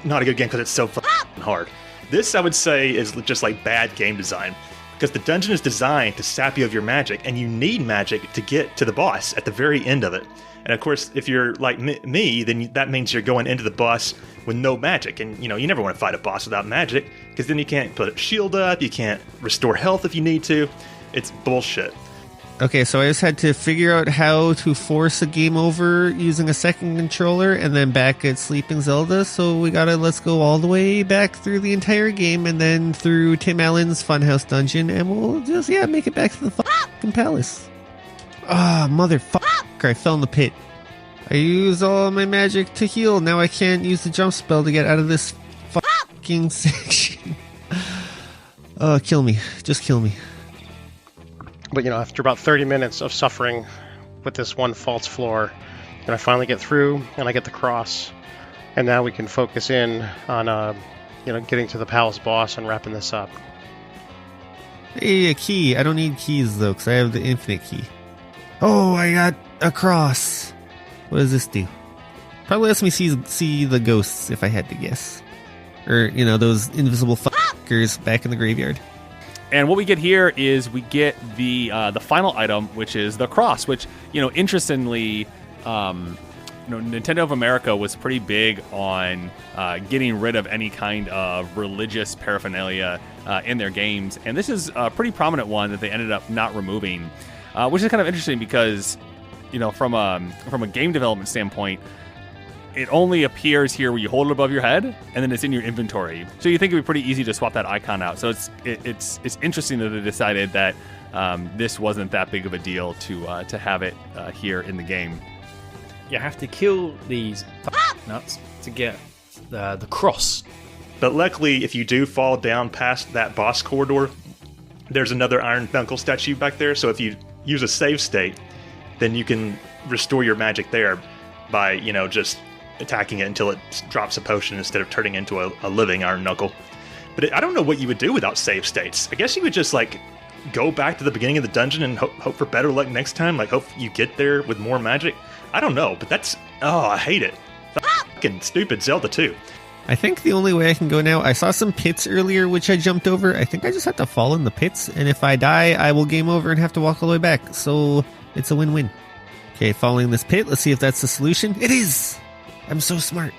Speaker 5: not a good game because it's so fucking hard. This, I would say, is just like bad game design, because the dungeon is designed to sap you of your magic, and you need magic to get to the boss at the very end of it. And of course, if you're like me, then that means you're going into the boss with no magic. And, you never want to fight a boss without magic, because then you can't put a shield up, you can't restore health if you need to. It's bullshit.
Speaker 8: Okay, so I just had to figure out how to force a game over using a second controller and then back at Sleeping Zelda. So let's go all the way back through the entire game and then through Tim Allen's Funhouse Dungeon, and we'll just, make it back to the fucking palace. Motherfucker, I fell in the pit. I used all my magic to heal. Now I can't use the jump spell to get out of this fucking section. Kill me. Just kill me.
Speaker 6: But, after about 30 minutes of suffering with this one false floor, I finally get through, and I get the cross. And now we can focus in on, getting to the palace boss and wrapping this up.
Speaker 8: Hey, a key. I don't need keys, though, because I have the infinite key. Oh, I got a cross. What does this do? Probably lets me see the ghosts, if I had to guess. Or, those invisible fuckers back in the graveyard.
Speaker 10: And what we get here is we get the final item, which is the cross, which, interestingly, Nintendo of America was pretty big on getting rid of any kind of religious paraphernalia in their games. And this is a pretty prominent one that they ended up not removing, which is kind of interesting because, from a game development standpoint, it only appears here where you hold it above your head, and then it's in your inventory. So you think it'd be pretty easy to swap that icon out. So it's interesting that they decided that this wasn't that big of a deal to have it here in the game.
Speaker 9: You have to kill these nuts to get the cross.
Speaker 5: But luckily, if you do fall down past that boss corridor, there's another Iron Knuckle statue back there. So if you use a save state, then you can restore your magic there by, just attacking it until it drops a potion instead of turning into a living Iron Knuckle. But I don't know what you would do without save states. I guess you would just, go back to the beginning of the dungeon and hope for better luck next time. Hope you get there with more magic. I don't know, but I hate it. Fucking stupid Zelda 2.
Speaker 8: I think the only way I can go now, I saw some pits earlier which I jumped over. I think I just have to fall in the pits, and if I die, I will game over and have to walk all the way back. So it's a win-win. Okay, falling in this pit. Let's see if that's the solution. It is! I'm so smart.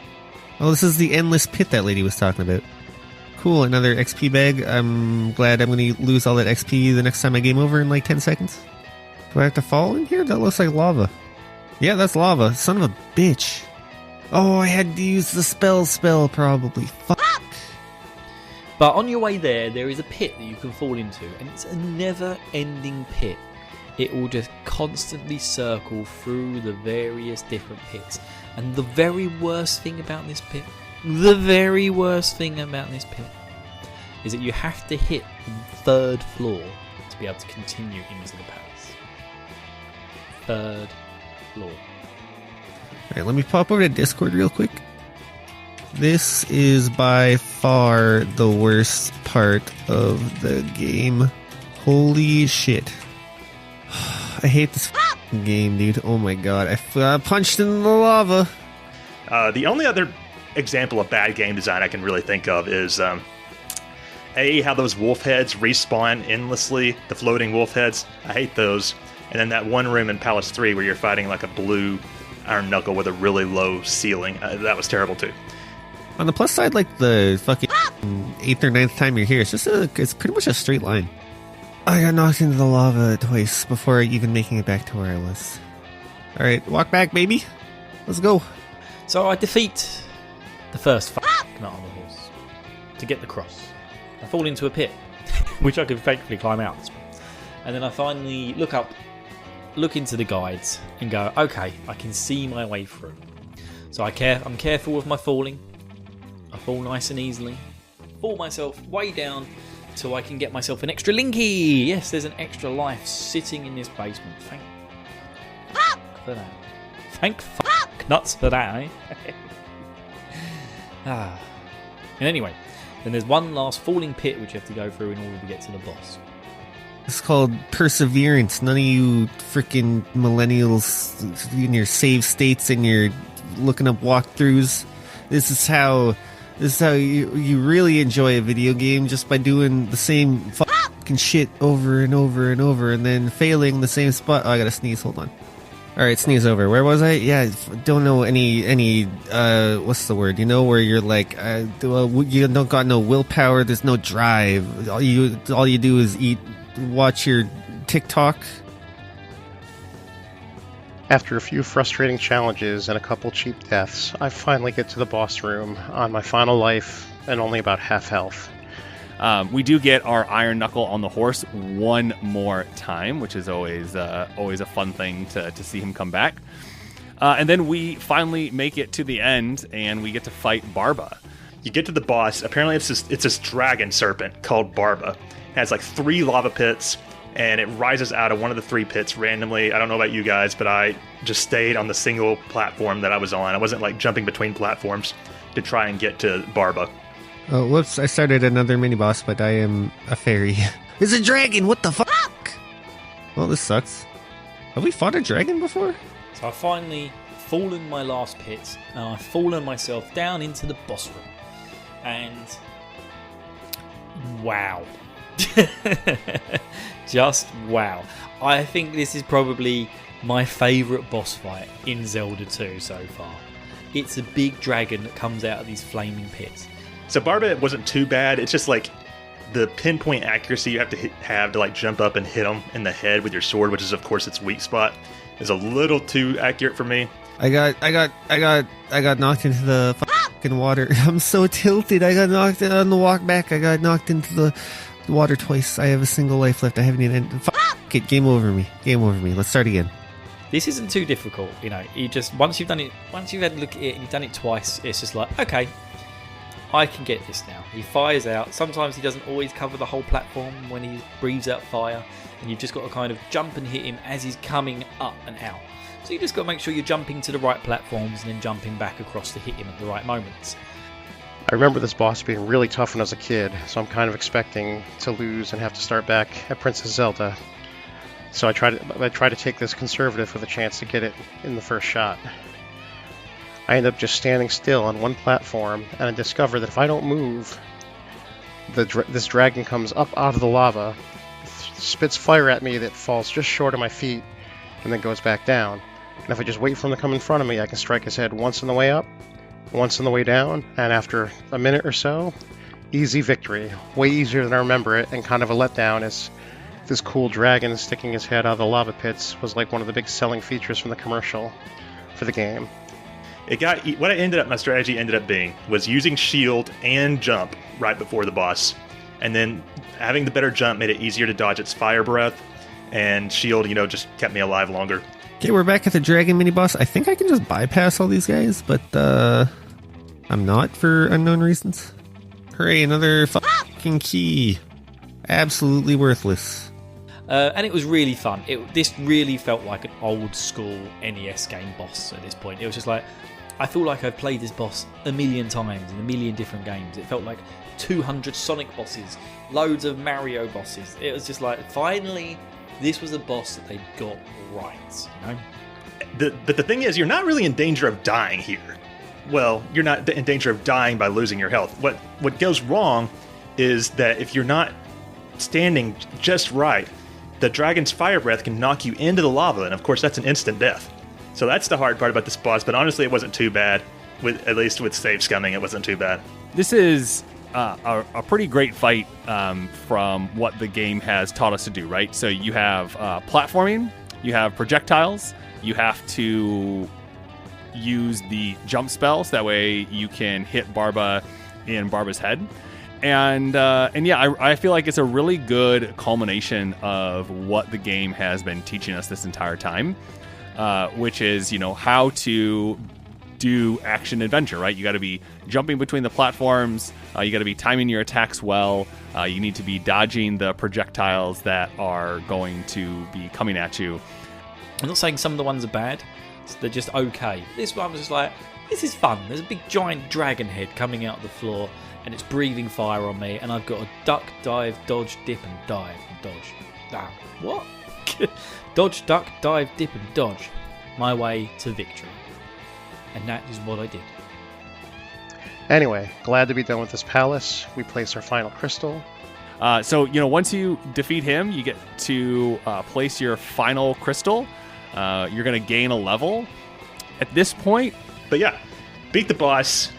Speaker 8: Oh, this is the endless pit that lady was talking about. Cool, another XP bag. I'm glad I'm going to lose all that XP the next time I game over in like 10 seconds. Do I have to fall in here? That looks like lava. Yeah, that's lava. Son of a bitch. Oh, I had to use the spell probably. Fuck.
Speaker 9: But on your way there is a pit that you can fall into, and it's a never-ending pit. It will just constantly circle through the various different pits. And the very worst thing about this pit, is that you have to hit the third floor to be able to continue into the palace. Third floor.
Speaker 8: Alright, let me pop over to Discord real quick. This is by far the worst part of the game. Holy shit. I hate this game, dude. Oh my god. I punched in the lava.
Speaker 5: The only other example of bad game design I can really think of is how those wolf heads respawn endlessly, the floating wolf heads. I hate those. And then that one room in Palace 3 where you're fighting like a blue iron knuckle with a really low ceiling. That was terrible too.
Speaker 8: On the plus side, like the fucking 8th or 9th time you're here, it's pretty much a straight line. I got knocked into the lava twice before even making it back to where I was. Alright, walk back, baby. Let's go.
Speaker 9: So I defeat the first nut on the horse to get the cross. I fall into a pit, which I can thankfully climb out. And then I finally look into the guides and go, okay, I can see my way through. So I'm careful with my falling. I fall nice and easily. Fall myself way down so I can get myself an extra linky. Yes, there's an extra life sitting in this basement. Thank for that. Thank nuts for that, eh? And anyway, then there's one last falling pit which you have to go through in order to get to the boss.
Speaker 8: It's called perseverance. None of you freaking millennials in your save states and you're looking up walkthroughs. This is how you really enjoy a video game, just by doing the same fucking shit over and over and over, and then failing the same spot. Oh, I gotta sneeze. Hold on. All right, sneeze over. Where was I? Yeah, don't know any. What's the word? You know, where you're like, you don't got no willpower. There's no drive. All you do is eat, watch your TikTok.
Speaker 6: After a few frustrating challenges and a couple cheap deaths, I finally get to the boss room on my final life and only about half health.
Speaker 10: We do get our iron knuckle on the horse one more time, which is always a fun thing to see him come back. And then we finally make it to the end, and we get to fight Barba.
Speaker 5: You get to the boss. Apparently, it's this dragon serpent called Barba. It has like 3 lava pits, and it rises out of one of the 3 pits randomly. I don't know about you guys, but I just stayed on the single platform that I was on. I wasn't like jumping between platforms to try and get to Barba.
Speaker 8: Oh, whoops, I started another mini-boss, but I am a fairy. It's a dragon! What the fuck? Well, this sucks. Have we fought a dragon before?
Speaker 9: So I finally fallen my last pit, and I've fallen myself down into the boss room. And wow. Just wow. I think this is probably my favourite boss fight in Zelda 2 so far. It's a big dragon that comes out of these flaming pits.
Speaker 5: So Barba wasn't too bad. It's just like the pinpoint accuracy you have to have to like jump up and hit him in the head with your sword, which is of course its weak spot, is a little too accurate for me.
Speaker 8: I got knocked into the fucking water. I'm so tilted. I got knocked on the walk back. I got knocked into the water twice. I have a single life left. I haven't even. Fuck it. Game over me. Game over me. Let's start again.
Speaker 9: This isn't too difficult, you know. You just once you've had a look at it and you've done it twice, it's just like, okay, I can get this now. He fires out. Sometimes he doesn't always cover the whole platform when he breathes out fire, and you've just got to kind of jump and hit him as he's coming up and out. So you just got to make sure you're jumping to the right platforms and then jumping back across to hit him at the right moments.
Speaker 6: I remember this boss being really tough when I was a kid, so I'm kind of expecting to lose and have to start back at Princess Zelda. So I try to take this conservative with a chance to get it in the first shot. I end up just standing still on one platform, and I discover that if I don't move, this dragon comes up out of the lava, spits fire at me that falls just short of my feet, and then goes back down. And if I just wait for him to come in front of me, I can strike his head once on the way up, once on the way down, and after a minute or so, Easy victory. Way easier than I remember it, and kind of a letdown as this cool dragon sticking his head out of the lava pits was like one of the big selling features from the commercial for the game.
Speaker 5: My strategy ended up being was using shield and jump right before the boss. And then having the better jump made it easier to dodge its fire breath, and shield, just kept me alive longer.
Speaker 8: Okay, we're back at the dragon mini boss. I think I can just bypass all these guys, but I'm not for unknown reasons. Hooray, another fucking key. Absolutely worthless.
Speaker 9: And it was really fun. This really felt like an old school NES game boss at this point. It was just like, I feel like I've played this boss a million times in a million different games. It felt like 200 Sonic bosses, loads of Mario bosses. It was just like, finally, this was a boss that they got right,
Speaker 5: But the thing is, you're not really in danger of dying here. Well, you're not in danger of dying by losing your health. What goes wrong is that if you're not standing just right, the dragon's fire breath can knock you into the lava, and of course that's an instant death. So that's the hard part about this boss, but honestly it wasn't too bad. At least with save scumming, it wasn't too bad.
Speaker 10: This is a pretty great fight from what the game has taught us to do, right? So you have platforming, you have projectiles, you have to use the jump spell, so that way you can hit Barba in Barba's head. And yeah, I feel like it's a really good culmination of what the game has been teaching us this entire time, which is, how to do action adventure, right? You got to be jumping between the platforms. You got to be timing your attacks well. You need to be dodging the projectiles that are going to be coming at you.
Speaker 9: I'm not saying some of the ones are bad. They're just okay. This one was just like, this is fun. There's a big giant dragon head coming out of the floor, and it's breathing fire on me, and I've got to duck, dive, dodge, dip, and dive, and dodge. Ah, what? Dodge, duck, dive, dip, and dodge. My way to victory. And that is what I did.
Speaker 6: Anyway, glad to be done with this palace. We place our final crystal.
Speaker 10: So, once you defeat him, you get to place your final crystal. You're going to gain a level at this point.
Speaker 5: But yeah, beat the boss.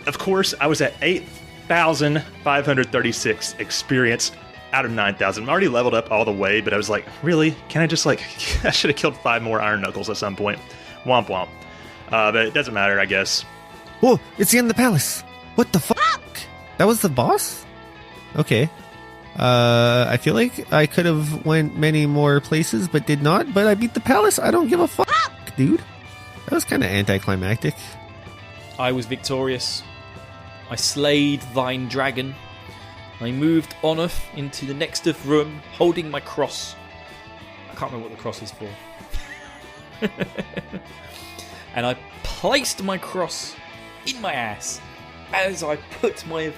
Speaker 5: Of course, I was at 8,536 experience out of 9,000. I'm already leveled up all the way, but I was like, really? Can I just I should have killed 5 more Iron Knuckles at some point. Womp womp. But it doesn't matter, I guess.
Speaker 8: Whoa, it's the end of the palace. What the fuck? That was the boss? Okay. I feel like I could have went many more places, but did not. But I beat the palace. I don't give a fuck, dude. That was kind of anticlimactic.
Speaker 9: I was victorious. I slayed thine dragon. I moved oneth into the next of room, holding my cross. I can't remember what the cross is for. And I placed my cross in my ass as I put my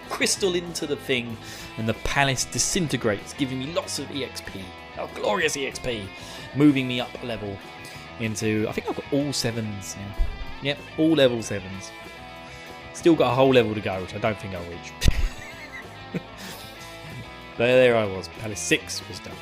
Speaker 9: crystal into the thing, and the palace disintegrates, giving me lots of EXP. Oh, glorious EXP. Moving me up a level into, I think I've got all 7s now. Yep, all level 7s. Still got a whole level to go, which I don't think I'll reach. But there I was. Palace 6 was done.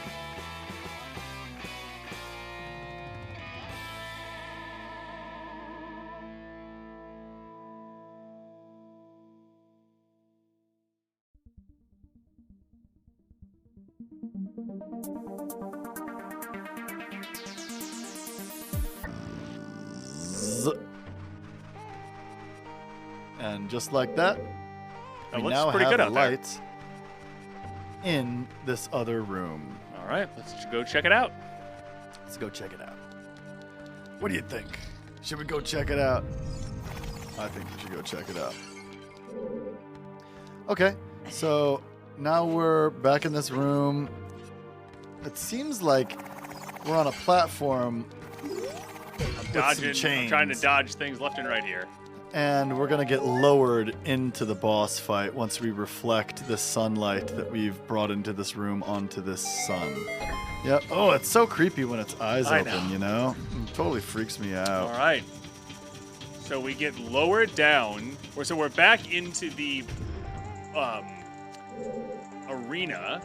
Speaker 2: And just like that,
Speaker 3: That
Speaker 2: we
Speaker 3: looks
Speaker 2: now
Speaker 3: pretty
Speaker 2: have
Speaker 3: good out there.
Speaker 2: lights in this other room.
Speaker 3: All right, let's go check it out.
Speaker 2: Let's go check it out. What do you think? Should we go check it out? I think we should go check it out. Okay, so now we're back in this room. It seems like we're on a platform.
Speaker 3: I'm trying to dodge things left and right here.
Speaker 2: And we're going to get lowered into the boss fight once we reflect the sunlight that we've brought into this room onto this sun. Yep. Oh, it's so creepy when its eyes open, you know? It totally freaks me out.
Speaker 3: All right. So we get lowered down. So we're back into the arena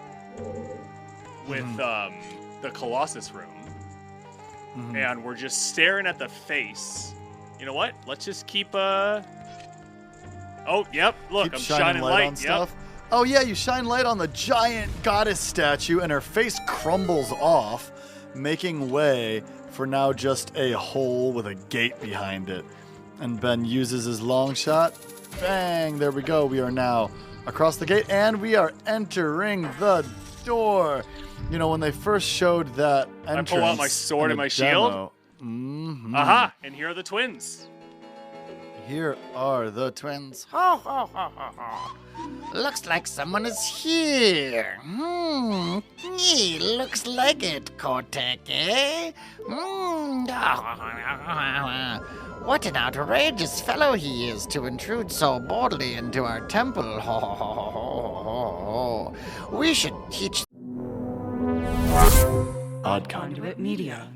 Speaker 3: with the Colossus room.
Speaker 2: Mm-hmm.
Speaker 3: And we're just staring at the face. You know what? Let's just keep let's Oh, yep. Look,
Speaker 2: Keep
Speaker 3: I'm shining
Speaker 2: light
Speaker 3: light.
Speaker 2: on
Speaker 3: Yep.
Speaker 2: stuff. Oh yeah, you shine light on the giant goddess statue, and her face crumbles off, making way for now just a hole with a gate behind it. And Ben uses his long shot. Bang! There we go. We are now across the gate, and we are entering the door. You know, when they first showed that entrance,
Speaker 3: I pull out my sword
Speaker 2: in
Speaker 3: and my
Speaker 2: the
Speaker 3: shield.
Speaker 2: demo, mhm.
Speaker 3: Aha! And here are the twins.
Speaker 2: Here are the twins.
Speaker 11: Ho, ho, ho, ho, ho. Looks like someone is here. Looks like it, Kotek, eh? What an outrageous fellow he is to intrude so boldly into our temple. Ho, ho, ho, ho, ho, ho. We should teach...
Speaker 1: Odd Conduit Media.